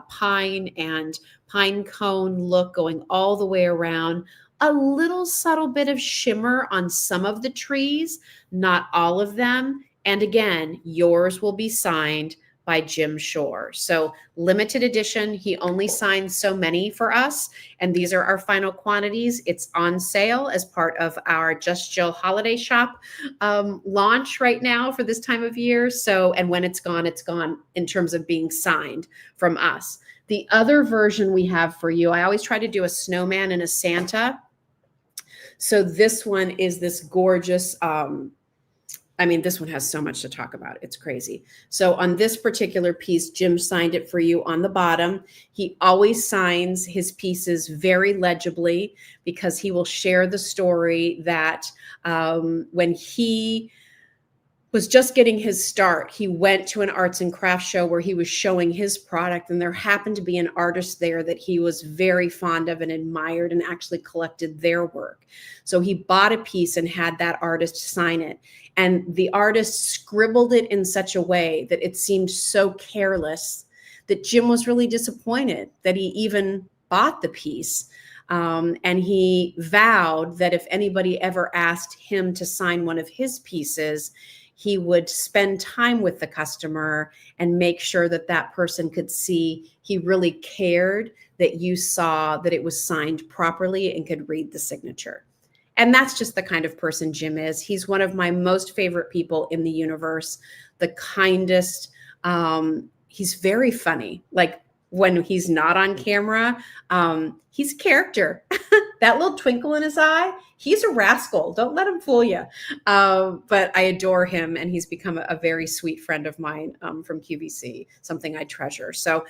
pine and pine cone look going all the way around. A little subtle bit of shimmer on some of the trees, not all of them. And again, yours will be signed by Jim Shore. So limited edition. He only signs so many for us. And these are our final quantities. It's on sale as part of our Just Jill holiday shop launch right now for this time of year. So, and when it's gone in terms of being signed from us. The other version we have for you, I always try to do a snowman and a Santa. So this one is this gorgeous, this one has so much to talk about. It's crazy. So on this particular piece, Jim signed it for you on the bottom. He always signs his pieces very legibly because he will share the story that when he was just getting his start. He went to an arts and crafts show where he was showing his product, and there happened to be an artist there that he was very fond of and admired and actually collected their work. So he bought a piece and had that artist sign it. And the artist scribbled it in such a way that it seemed so careless that Jim was really disappointed that he even bought the piece. And he vowed that if anybody ever asked him to sign one of his pieces, he would spend time with the customer and make sure that that person could see he really cared, that you saw that it was signed properly and could read the signature. And that's just the kind of person Jim is. He's one of my most favorite people in the universe, the kindest. He's very funny. Like when he's not on camera, he's a character. That little twinkle in his eye, he's a rascal. Don't let him fool you. But I adore him, and he's become a very sweet friend of mine from QVC, something I treasure. So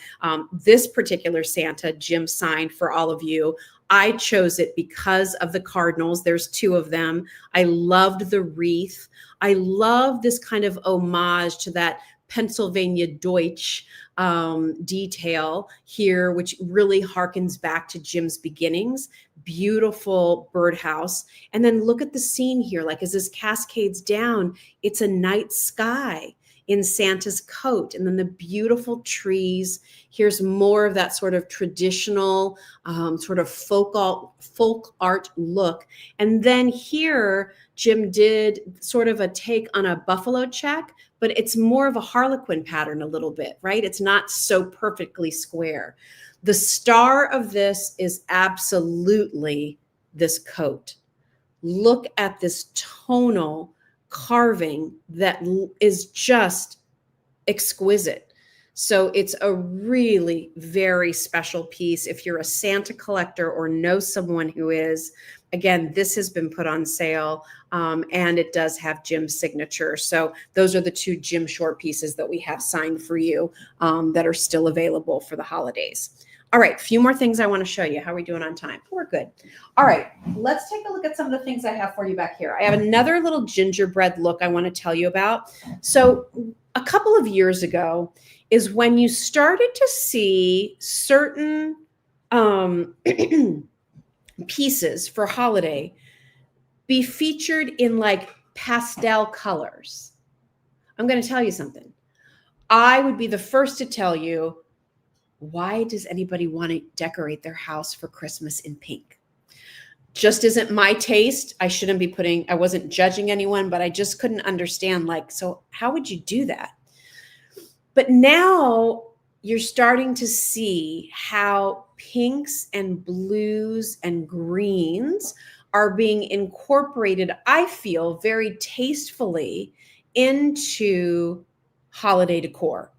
this particular Santa, Jim signed for all of you. I chose it because of the cardinals. There's 2 of them. I loved the wreath. I love this kind of homage to that Pennsylvania Deutsch detail here, which really harkens back to Jim's beginnings. Beautiful birdhouse. And then look at the scene here. Like as this cascades down, it's a night sky in Santa's coat, and then the beautiful trees. Here's more of that sort of traditional sort of folk art look. And then here, Jim did sort of a take on a buffalo check, but it's more of a harlequin pattern a little bit, right? It's not so perfectly square. The star of this is absolutely this coat. Look at this tonal carving that is just exquisite. So it's a really very special piece. If you're a Santa collector or know someone who is, again, this has been put on sale, and it does have Jim's signature. So those are the 2 Jim short pieces that we have signed for you that are still available for the holidays. All right, a few more things I want to show you. How are we doing on time? We're good. All right, let's take a look at some of the things I have for you back here. I have another little gingerbread look I want to tell you about. So a couple of years ago is when you started to see certain pieces for holiday be featured in like pastel colors. I'm going to tell you something. I would be the first to tell you, why does anybody want to decorate their house for Christmas in pink? Just isn't my taste. I wasn't judging anyone, but I just couldn't understand, like, so how would you do that? But now you're starting to see how pinks and blues and greens are being incorporated, I feel, very tastefully into holiday decor.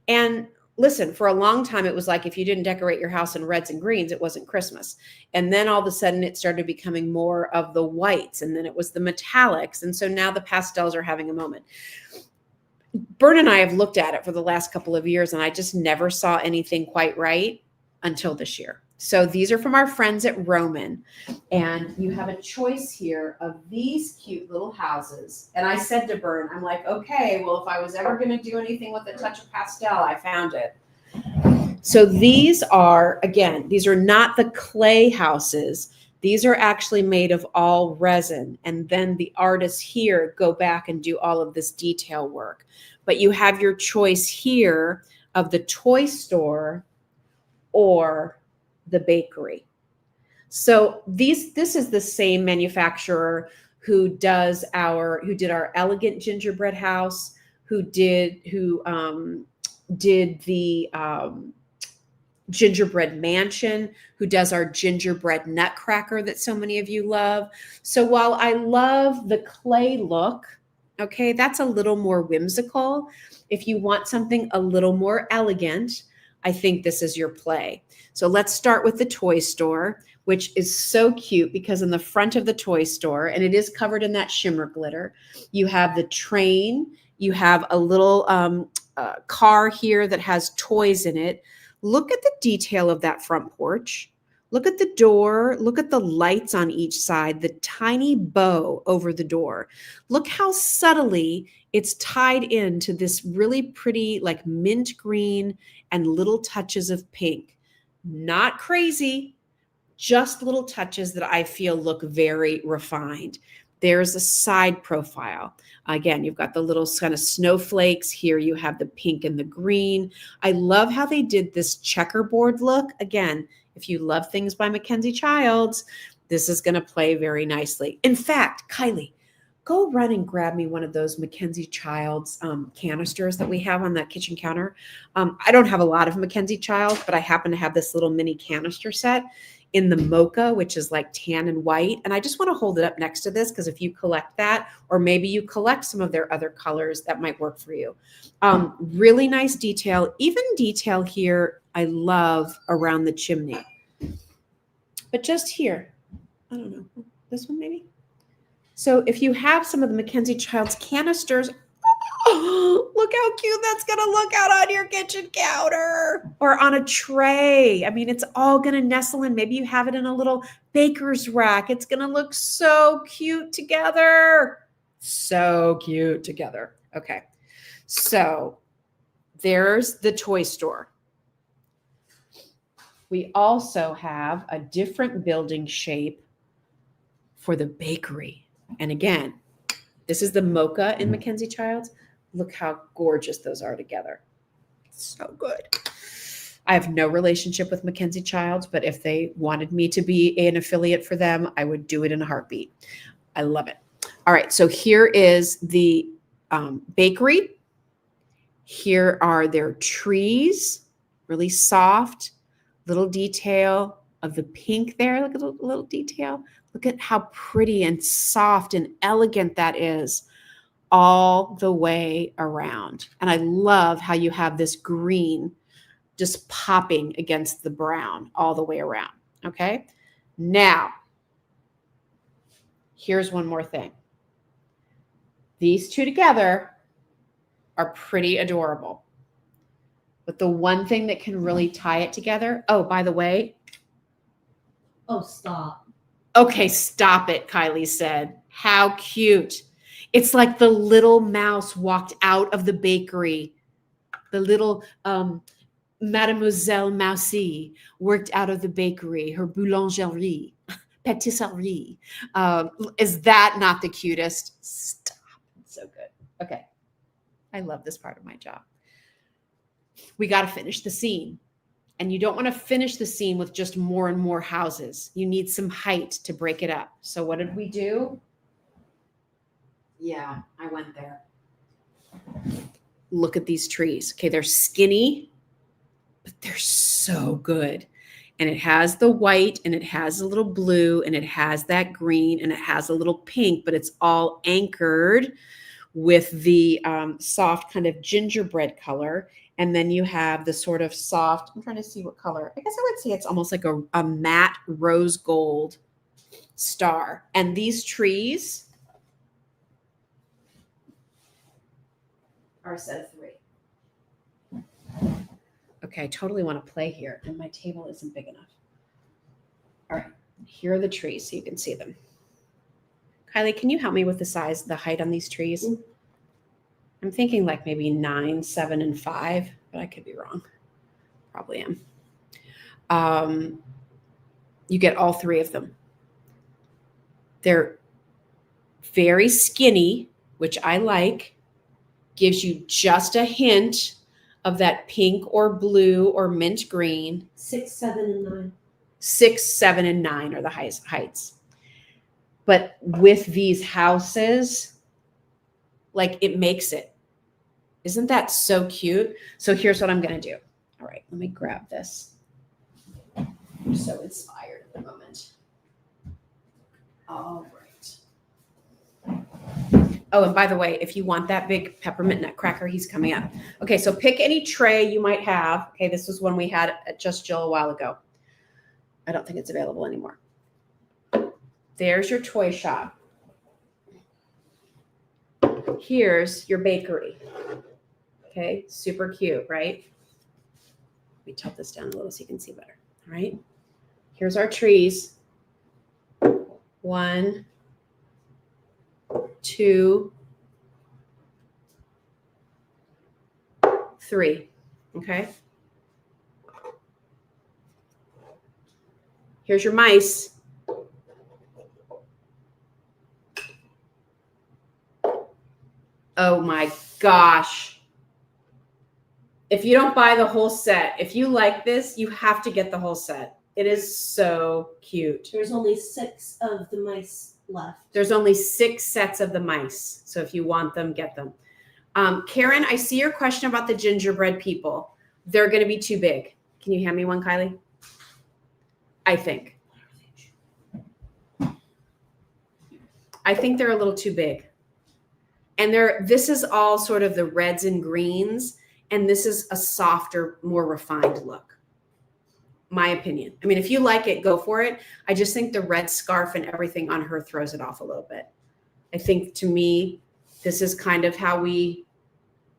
And listen, for a long time, it was like if you didn't decorate your house in reds and greens, it wasn't Christmas. And then all of a sudden it started becoming more of the whites, and then it was the metallics. And so now the pastels are having a moment. Bern and I have looked at it for the last couple of years, and I just never saw anything quite right until this year. So these are from our friends at Roman, and you have a choice here of these cute little houses. And I said to Bern, I'm like, okay, well, if I was ever going to do anything with a touch of pastel, I found it. So these are, again, these are not the clay houses. These are actually made of all resin. And then the artists here go back and do all of this detail work. But you have your choice here of the toy store or the bakery. So this is the same manufacturer who did our elegant gingerbread house, who did the gingerbread mansion, who does our gingerbread nutcracker that so many of you love. So while I love the clay look, okay, that's a little more whimsical. If you want something a little more elegant, I think this is your play. So let's start with the toy store, which is so cute because in the front of the toy store, and it is covered in that shimmer glitter, you have the train, you have a little car here that has toys in it. Look at the detail of that front porch. Look at the door. Look at the lights on each side, the tiny bow over the door. Look how subtly it's tied into this really pretty, like mint green and little touches of pink. Not crazy, just little touches that I feel look very refined. There's a side profile. Again, you've got the little kind of snowflakes. Here you have the pink and the green. I love how they did this checkerboard look. Again, if you love things by Mackenzie Childs, this is going to play very nicely. In fact, Kylie, go run and grab me one of those Mackenzie Childs canisters that we have on that kitchen counter. I don't have a lot of Mackenzie Childs, but I happen to have this little mini canister set in the mocha, which is like tan and white. And I just want to hold it up next to this because if you collect that, or maybe you collect some of their other colors, that might work for you. Really nice detail, even detail here. I love around the chimney, but just here, I don't know, this one maybe. So if you have some of the Mackenzie Childs canisters, oh, look how cute that's going to look out on your kitchen counter or on a tray. I mean, it's all going to nestle in. Maybe you have it in a little baker's rack. It's going to look so cute together. So cute together. Okay. So there's the toy store. We also have a different building shape for the bakery. And again, this is the mocha in Mackenzie Childs. Look how gorgeous those are together. So good. I have no relationship with Mackenzie Childs, but if they wanted me to be an affiliate for them, I would do it in a heartbeat. I love it. All right, so here is the bakery. Here are their trees, really soft, little detail of the pink there. Look at the little detail. Look at how pretty and soft and elegant that is all the way around. And I love how you have this green just popping against the brown all the way around. Okay. Now, here's one more thing. These two together are pretty adorable. But the one thing that can really tie it together, oh, by the way. Oh, stop. Okay, stop it, Kylie said. How cute. It's like the little mouse walked out of the bakery. The little Mademoiselle Mousie worked out of the bakery, her boulangerie, patisserie. Is that not the cutest? Stop. It's so good. Okay. I love this part of my job. We got to finish the scene. And you don't want to finish the scene with just more and more houses. You need some height to break it up. So what did we do? Yeah, I went there. Look at these trees. Okay, they're skinny, but they're so good. And it has the white and it has a little blue and it has that green and it has a little pink, but it's all anchored with the soft kind of gingerbread color. And then you have the sort of soft, I'm trying to see what color. I guess I would say it's almost like a matte rose gold star. And these trees are a set of 3. Okay, I totally want to play here. And my table isn't big enough. All right, here are the trees so you can see them. Kylie, can you help me with the size, the height on these trees? Mm-hmm. I'm thinking like maybe 9, 7, and 5, but I could be wrong. Probably am. You get all 3 of them. They're very skinny, which I like. Gives you just a hint of that pink or blue or mint green. 6, 7, and 9. 6, 7, and 9 are the heights. But with these houses, like it makes it. Isn't that so cute? So here's what I'm going to do. All right, let me grab this. I'm so inspired at the moment. All right. Oh, and by the way, if you want that big peppermint nutcracker, he's coming up. Okay, so pick any tray you might have. Okay, this was one we had at Just Jill a while ago. I don't think it's available anymore. There's your toy shop. Here's your bakery. Okay, super cute, right? Let me tilt this down a little so you can see better. All right. Here's our trees. 1, 2, 3. Okay. Here's your mice. Oh my gosh. If you don't buy the whole set, if you like this, you have to get the whole set. It is so cute. There's only 6 of the mice left. There's only 6 sets of the mice. So if you want them, get them. Karen, I see your question about the gingerbread people. They're going to be too big. Can you hand me one, Kylie? I think they're a little too big. And this is all sort of the reds and greens. And this is a softer, more refined look. My opinion. I mean, if you like it, go for it. I just think the red scarf and everything on her throws it off a little bit. I think, to me, this is kind of how we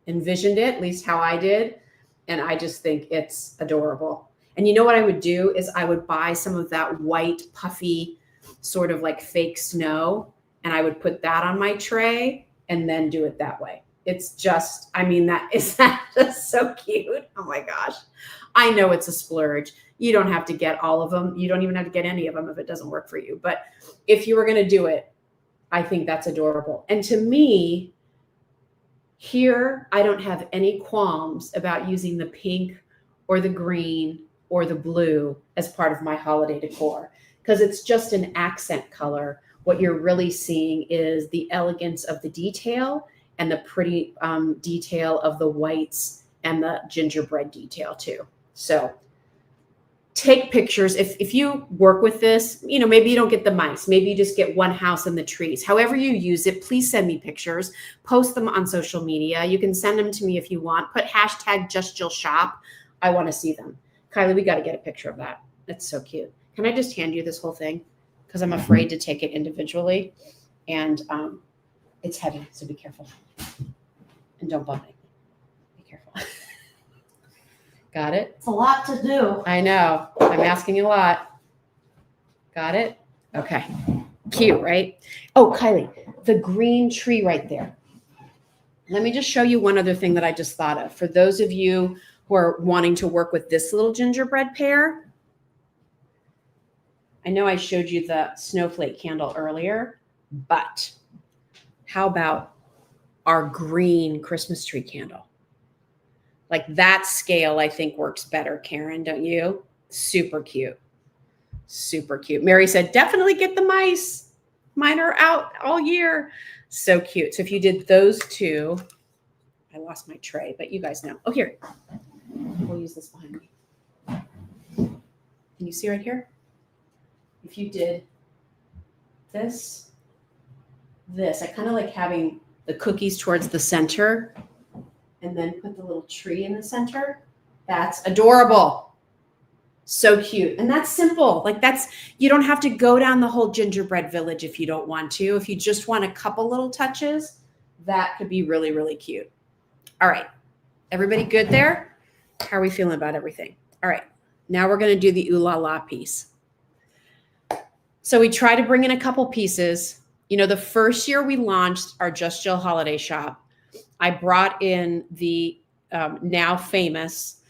envisioned it, at least how I did. And I just think it's adorable. And you know what I would do is I would buy some of that white, puffy, sort of like fake snow, and I would put that on my tray and then do it that way. It's just, I mean, that just so cute. Oh my gosh. I know it's a splurge. You don't have to get all of them. You don't even have to get any of them if it doesn't work for you. But if you were going to do it, I think that's adorable. And to me, here, I don't have any qualms about using the pink or the green or the blue as part of my holiday decor, because it's just an accent color. What you're really seeing is the elegance of the detail and the pretty detail of the whites and the gingerbread detail too. So take pictures. If you work with this, you know, maybe you don't get the mice, maybe you just get one house and the trees. However you use it, please send me pictures, post them on social media. You can send them to me if you want. Put hashtag #JustJillShop. I want to see them. Kylie, we got to get a picture of that. That's so cute. Can I just hand you this whole thing? Because I'm afraid to take it individually. And it's heavy, so be careful. And don't bump it. Be careful. Got it? It's a lot to do. I know. I'm asking a lot. Got it? Okay. Cute, right? Oh, Kylie, the green tree right there. Let me just show you one other thing that I just thought of. For those of you who are wanting to work with this little gingerbread pair, I know I showed you the snowflake candle earlier, but how about our green Christmas tree candle? Like that scale, I think works better, Karen, don't you? Super cute. Super cute. Mary said, definitely get the mice. Mine are out all year. So cute. So if you did those two, I lost my tray, but you guys know. Oh, here. We'll use this behind me. Can you see right here? If you did this, I kind of like having the cookies towards the center and then put the little tree in the center. That's adorable. So cute. And that's simple. Like you don't have to go down the whole gingerbread village if you don't want to. If you just want a couple little touches, that could be really, really cute. All right. Everybody good there? How are we feeling about everything? All right. Now we're going to do the ooh la la piece. So we try to bring in a couple pieces. You know, the first year we launched our Just Jill holiday shop, I brought in the now famous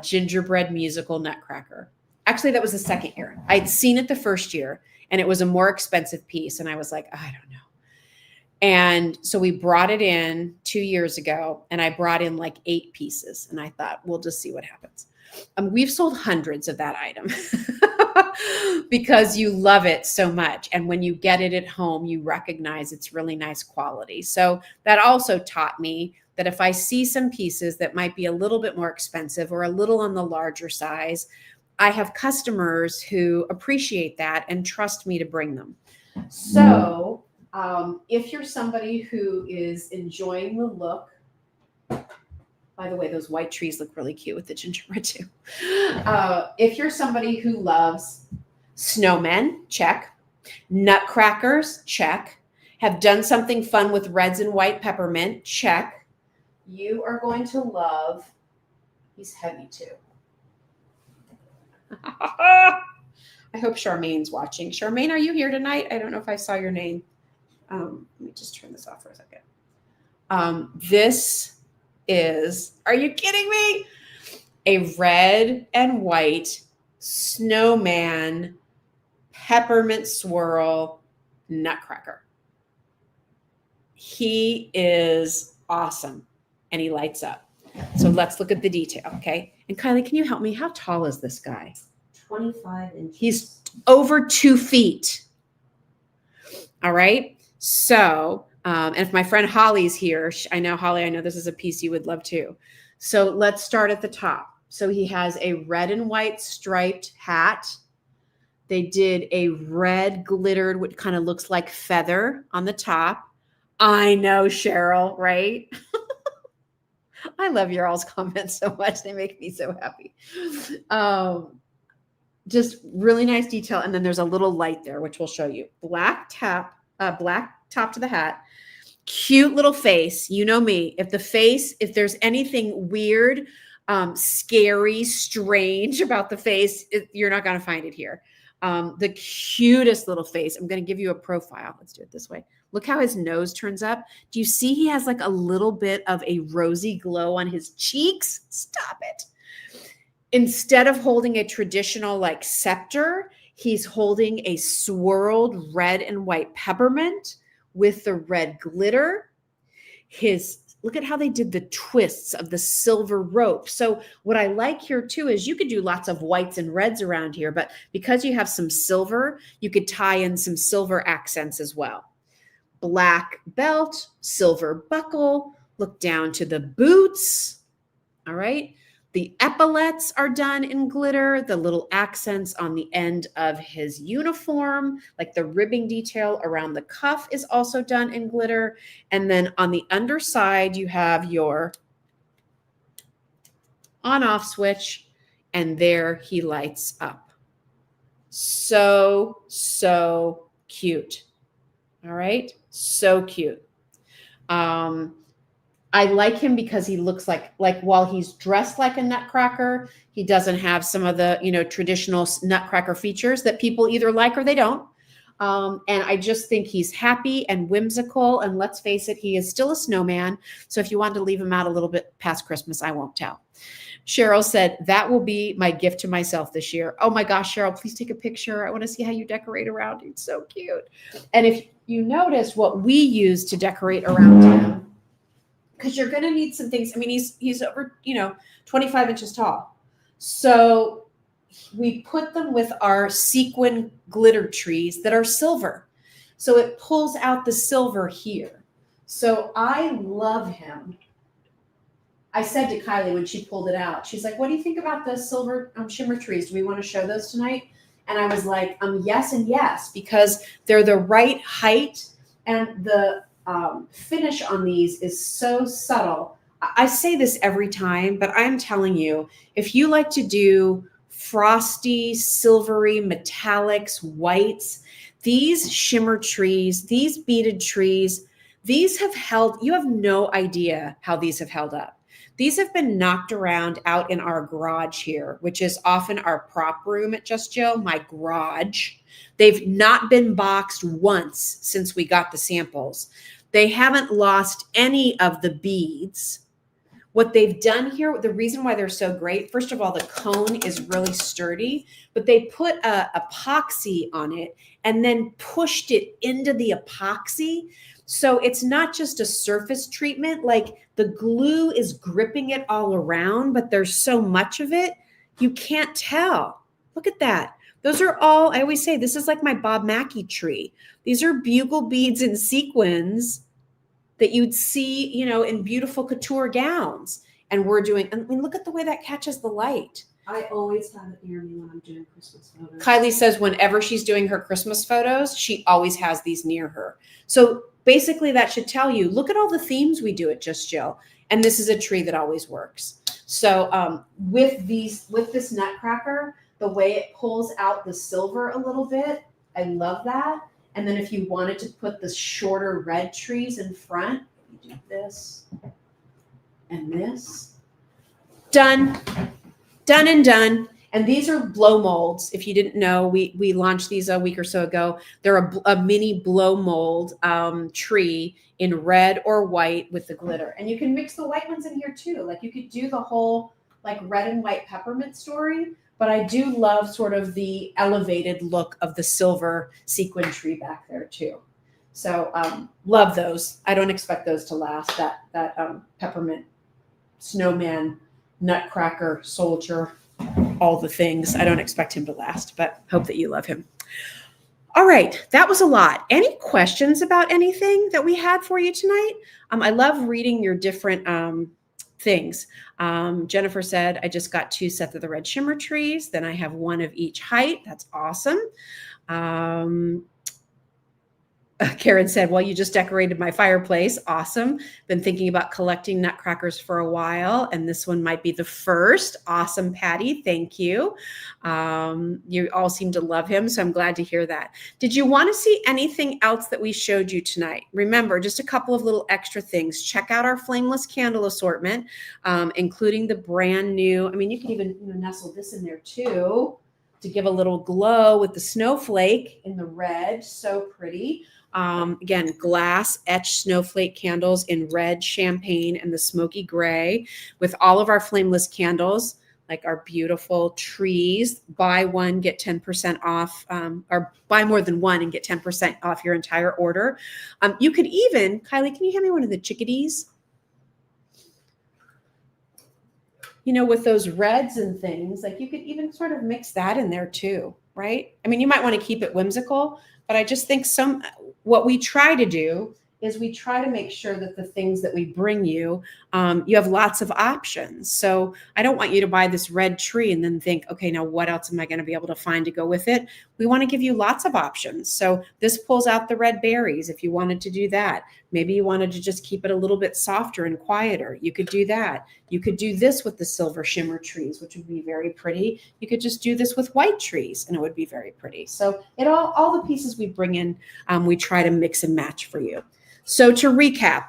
gingerbread musical nutcracker. Actually, that was the second year. I'd seen it the first year, and it was a more expensive piece. And I was like, I don't know. And so we brought it in 2 years ago, and I brought in like 8 pieces. And I thought, we'll just see what happens. We've sold hundreds of that item because you love it so much. And when you get it at home, you recognize it's really nice quality. So that also taught me that if I see some pieces that might be a little bit more expensive or a little on the larger size, I have customers who appreciate that and trust me to bring them. So if you're somebody who is enjoying the look, by the way, those white trees look really cute with the gingerbread too. If you're somebody who loves snowmen, check. Nutcrackers, check. Have done something fun with reds and white peppermint, check. You are going to love, he's heavy too. I hope Charmaine's watching. Charmaine, are you here tonight? I don't know if I saw your name. Let me just turn this off for a second. This is, are you kidding me? A red and white snowman peppermint swirl nutcracker. He is awesome and he lights up. So let's look at the detail, okay? And Kylie, can you help me? How tall is this guy? 25 inches. He's over 2 feet. All right. So, and if my friend Holly's here, I know Holly, I know this is a piece you would love too. So let's start at the top. So he has a red and white striped hat. They did a red glittered, what kind of looks like feather on the top. I know, Cheryl, right? I love your all's comments so much. They make me so happy. Just really nice detail. And then there's a little light there, which we'll show you. Black top to the hat. Cute little face. You know me. If there's anything weird, scary, strange about the face, you're not going to find it here. The cutest little face. I'm going to give you a profile. Let's do it this way. Look how his nose turns up. Do you see he has like a little bit of a rosy glow on his cheeks? Stop it. Instead of holding a traditional like scepter, he's holding a swirled red and white peppermint with the red glitter. Look at how they did the twists of the silver rope. So what I like here too is you could do lots of whites and reds around here, but because you have some silver, you could tie in some silver accents as well. Black belt, silver buckle, look down to the boots. All right. The epaulets are done in glitter. The little accents on the end of his uniform, like the ribbing detail around the cuff, is also done in glitter. And then on the underside, you have your on-off switch, and there he lights up. So, so cute. All right. So cute. I like him because he looks like while he's dressed like a nutcracker, he doesn't have some of the, traditional nutcracker features that people either like or they don't. And I just think he's happy and whimsical. And let's face it, he is still a snowman. So if you want to leave him out a little bit past Christmas, I won't tell. Cheryl said, that will be my gift to myself this year. Oh my gosh, Cheryl, please take a picture. I want to see how you decorate around him. It's so cute. And if you notice what we use to decorate around him, because you're going to need some things. I mean, he's over, 25 inches tall. So we put them with our sequin glitter trees that are silver. So it pulls out the silver here. So I love him. I said to Kylie when she pulled it out, she's like, what do you think about the silver shimmer trees? Do we want to show those tonight? And I was like, yes and yes, because they're the right height and the finish on these is so subtle. I say this every time, but I'm telling you, if you like to do frosty, silvery, metallics, whites, these shimmer trees, these beaded trees, these have held, you have no idea how these have held up. These have been knocked around out in our garage here, which is often our prop room at Just Jill, my garage. They've not been boxed once since we got the samples. They haven't lost any of the beads. What they've done here, the reason why they're so great, first of all, the cone is really sturdy, but they put a epoxy on it and then pushed it into the epoxy. So it's not just a surface treatment, like the glue is gripping it all around, but there's so much of it, you can't tell. Look at that. Those are all, I always say, this is like my Bob Mackie tree. These are bugle beads and sequins that you'd see, in beautiful couture gowns. And we're doing, I mean, look at the way that catches the light. I always have it near me when I'm doing Christmas photos. Kylie says whenever she's doing her Christmas photos, she always has these near her. So basically that should tell you, look at all the themes we do at Just Jill. And this is a tree that always works. So with this nutcracker, the way it pulls out the silver a little bit, I love that. And then if you wanted to put the shorter red trees in front, you do this and this. Done. Done and done. And these are blow molds. If you didn't know, we launched these a week or so ago. They're a mini blow mold tree in red or white with the glitter. And you can mix the white ones in here too. Like you could do the whole like red and white peppermint story. But I do love sort of the elevated look of the silver sequin tree back there too. So love those. I don't expect those to last. That peppermint snowman, nutcracker, soldier, all the things. I don't expect him to last, but hope that you love him. All right, that was a lot. Any questions about anything that we had for you tonight? I love reading your different things. Jennifer said, I just got 2 sets of the red shimmer trees. Then I have 1 of each height. That's awesome. Karen said, well, you just decorated my fireplace. Awesome. Been thinking about collecting nutcrackers for a while, and this one might be the first. Awesome, Patty. Thank you. You all seem to love him, so I'm glad to hear that. Did you want to see anything else that we showed you tonight? Remember, just a couple of little extra things. Check out our flameless candle assortment, including the brand new, I mean, you can even nestle this in there too to give a little glow with the snowflake in the red. So pretty. Again, glass etched snowflake candles in red, champagne, and the smoky gray with all of our flameless candles, like our beautiful trees. Buy one, get 10% off, or buy more than one and get 10% off your entire order. You could even, Kylie, can you hand me one of the chickadees? With those reds and things, like you could even sort of mix that in there too, right? I mean, you might want to keep it whimsical, but I just think what we try to do is we try to make sure that the things that we bring you, you have lots of options. So I don't want you to buy this red tree and then think, okay, now what else am I going to be able to find to go with it? We want to give you lots of options. So this pulls out the red berries if you wanted to do that. Maybe you wanted to just keep it a little bit softer and quieter. You could do that. You could do this with the silver shimmer trees, which would be very pretty. You could just do this with white trees and it would be very pretty. So all the pieces we bring in, we try to mix and match for you. So to recap,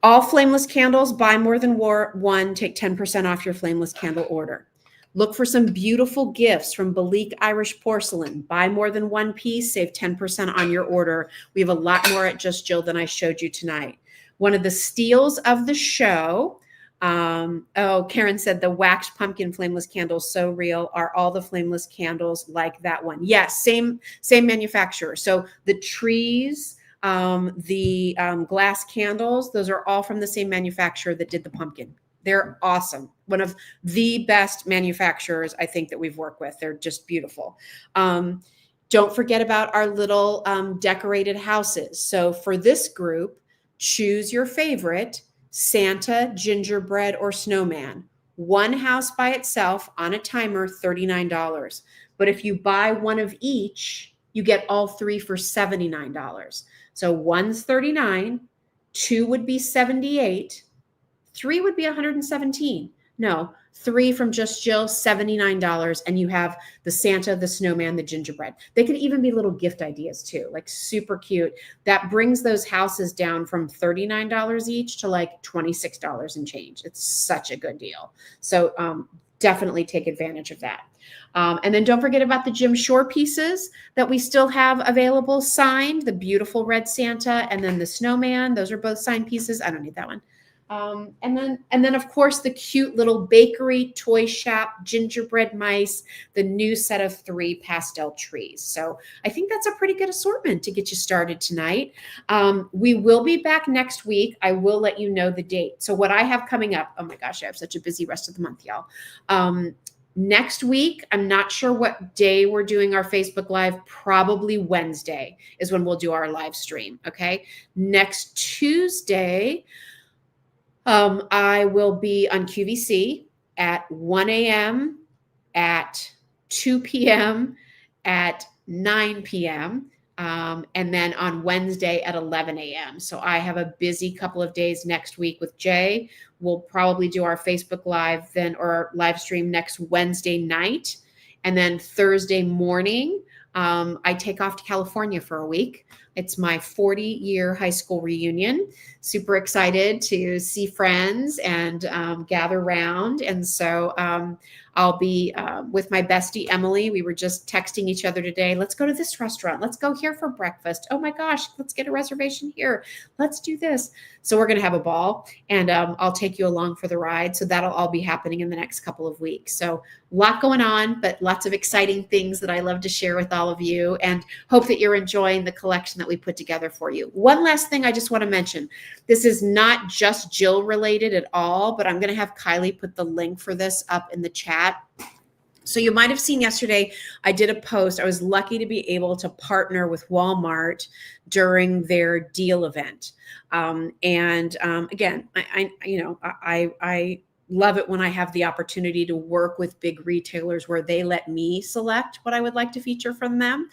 all flameless candles, buy more than one, take 10% off your flameless candle order. Look for some beautiful gifts from Belique Irish Porcelain. Buy more than one piece, save 10% on your order. We have a lot more at Just Jill than I showed you tonight. One of the steals of the show, Karen said the waxed pumpkin flameless candles, so real. Are all the flameless candles like that one? Yes, same manufacturer. So the trees, the glass candles, those are all from the same manufacturer that did the pumpkin. They're awesome. One of the best manufacturers I think that we've worked with. They're just beautiful. Don't forget about our little decorated houses. So for this group, choose your favorite: Santa, gingerbread, or snowman. One house by itself on a timer, $39. But if you buy one of each, you get all 3 for $79. So one's $39, 2 would be $78, 3 would be $117. No, 3 from Just Jill, $79, and you have the Santa, the snowman, the gingerbread. They could even be little gift ideas too, like super cute. That brings those houses down from $39 each to like $26 and change. It's such a good deal. So definitely take advantage of that. And then don't forget about the Jim Shore pieces that we still have available signed, the beautiful red Santa and then the snowman. Those are both signed pieces. I don't need that one. And then of course the cute little bakery, toy shop, gingerbread mice, the new set of 3 pastel trees. So I think that's a pretty good assortment to get you started tonight. We will be back next week. I will let you know the date. So what I have coming up, oh my gosh, I have such a busy rest of the month, y'all. Next week, I'm not sure what day we're doing our Facebook Live. Probably Wednesday is when we'll do our live stream. Okay. Next Tuesday, I will be on QVC at 1 a.m., at 2 p.m., at 9 p.m., and then on Wednesday at 11 a.m. So I have a busy couple of days next week with Jay. We'll probably do our Facebook Live then, or our live stream next Wednesday night. And then Thursday morning, I take off to California for a week. It's my 40-year high school reunion. Super excited to see friends and gather around. And so I'll be with my bestie, Emily. We were just texting each other today. Let's go to this restaurant. Let's go here for breakfast. Oh my gosh, let's get a reservation here. Let's do this. So we're going to have a ball, and I'll take you along for the ride. So that'll all be happening in the next couple of weeks. So a lot going on, but lots of exciting things that I love to share with all of you, and hope that you're enjoying the collection that we put together for you. One last thing I just want to mention. This is not just Jill related at all, but I'm going to have Kylie put the link for this up in the chat. So you might have seen yesterday, I did a post. I was lucky to be able to partner with Walmart during their deal event. Again, I love it when I have the opportunity to work with big retailers where they let me select what I would like to feature from them,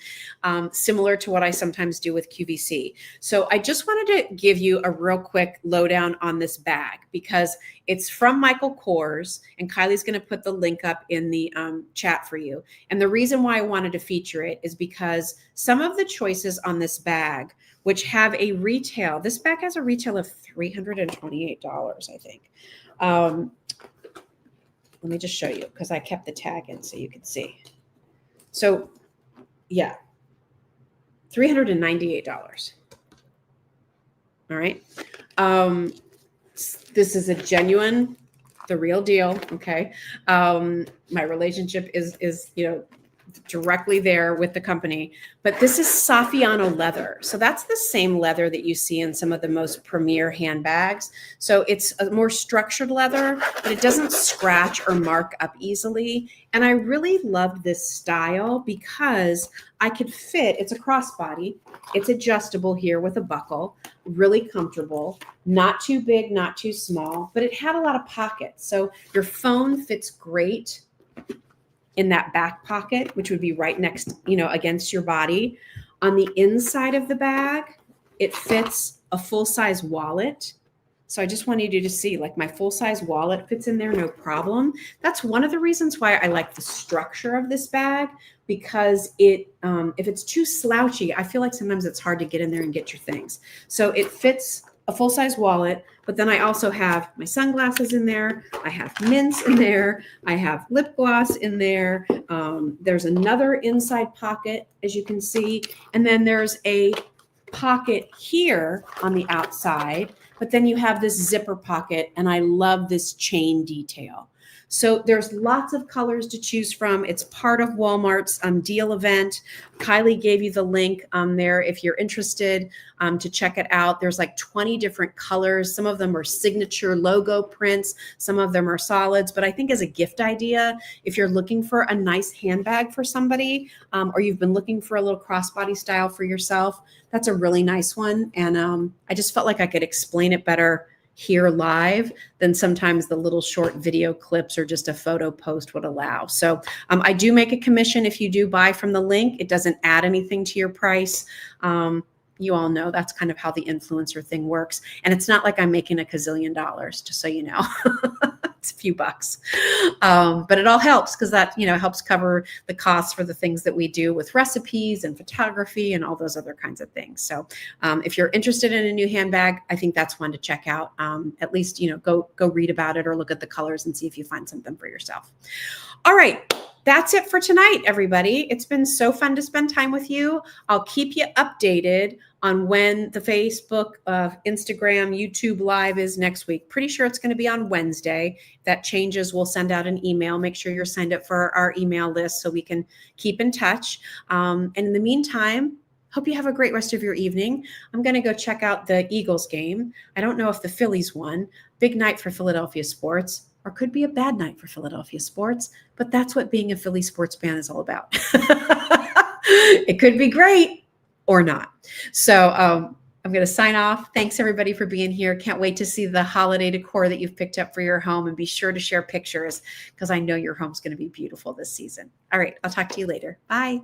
similar to what I sometimes do with QVC. So I just wanted to give you a real quick lowdown on this bag because it's from Michael Kors, and Kylie's going to put the link up in the chat for you. And the reason why I wanted to feature it is because some of the choices on this bag, which have a retail, this bag has a retail of $328, I think. Let me just show you because I kept the tag in so you can see. So yeah, $398. All right. This is a genuine, the real deal. Okay. My relationship is, directly there with the company, but this is Saffiano leather. So that's the same leather that you see in some of the most premier handbags. So it's a more structured leather, but it doesn't scratch or mark up easily. And I really loved this style because I could fit, it's a crossbody, it's adjustable here with a buckle, really comfortable, not too big, not too small, but it had a lot of pockets. So your phone fits great in that back pocket, which would be right next, against your body. On the inside of the bag, it fits a full-size wallet. So I just wanted you to see, like, my full-size wallet fits in there, no problem. That's one of the reasons why I like the structure of this bag, because if it's too slouchy, I feel like sometimes it's hard to get in there and get your things. So it fits a full-size wallet, but then I also have my sunglasses in there. I have mints in there. I have lip gloss in there. There's another inside pocket, as you can see. And then there's a pocket here on the outside, but then you have this zipper pocket, and I love this chain detail. So there's lots of colors to choose from. It's part of Walmart's deal event. Kylie gave you the link there if you're interested to check it out. There's like 20 different colors. Some of them are signature logo prints. Some of them are solids. But I think as a gift idea, if you're looking for a nice handbag for somebody, or you've been looking for a little crossbody style for yourself, that's a really nice one. And I just felt like I could explain it better here live than sometimes the little short video clips or just a photo post would allow. So I do make a commission if you do buy from the link. It doesn't add anything to your price. You all know that's kind of how the influencer thing works. And it's not like I'm making $1 gazillion, just so you know. It's a few bucks. But it all helps because that, helps cover the costs for the things that we do with recipes and photography and all those other kinds of things. So if you're interested in a new handbag, I think that's one to check out. At least, go read about it or look at the colors and see if you find something for yourself. All right. That's it for tonight, everybody. It's been so fun to spend time with you. I'll keep you updated on when the Facebook, Instagram, YouTube Live is next week. Pretty sure it's going to be on Wednesday. If that changes, we'll send out an email. Make sure you're signed up for our email list so we can keep in touch. And in the meantime, hope you have a great rest of your evening. I'm going to go check out the Eagles game. I don't know if the Phillies won. Big night for Philadelphia sports. Or could be a bad night for Philadelphia sports, but that's what being a Philly sports fan is all about. It could be great or not. So I'm going to sign off. Thanks everybody for being here. Can't wait to see the holiday decor that you've picked up for your home, and be sure to share pictures because I know your home's going to be beautiful this season. All right. I'll talk to you later. Bye.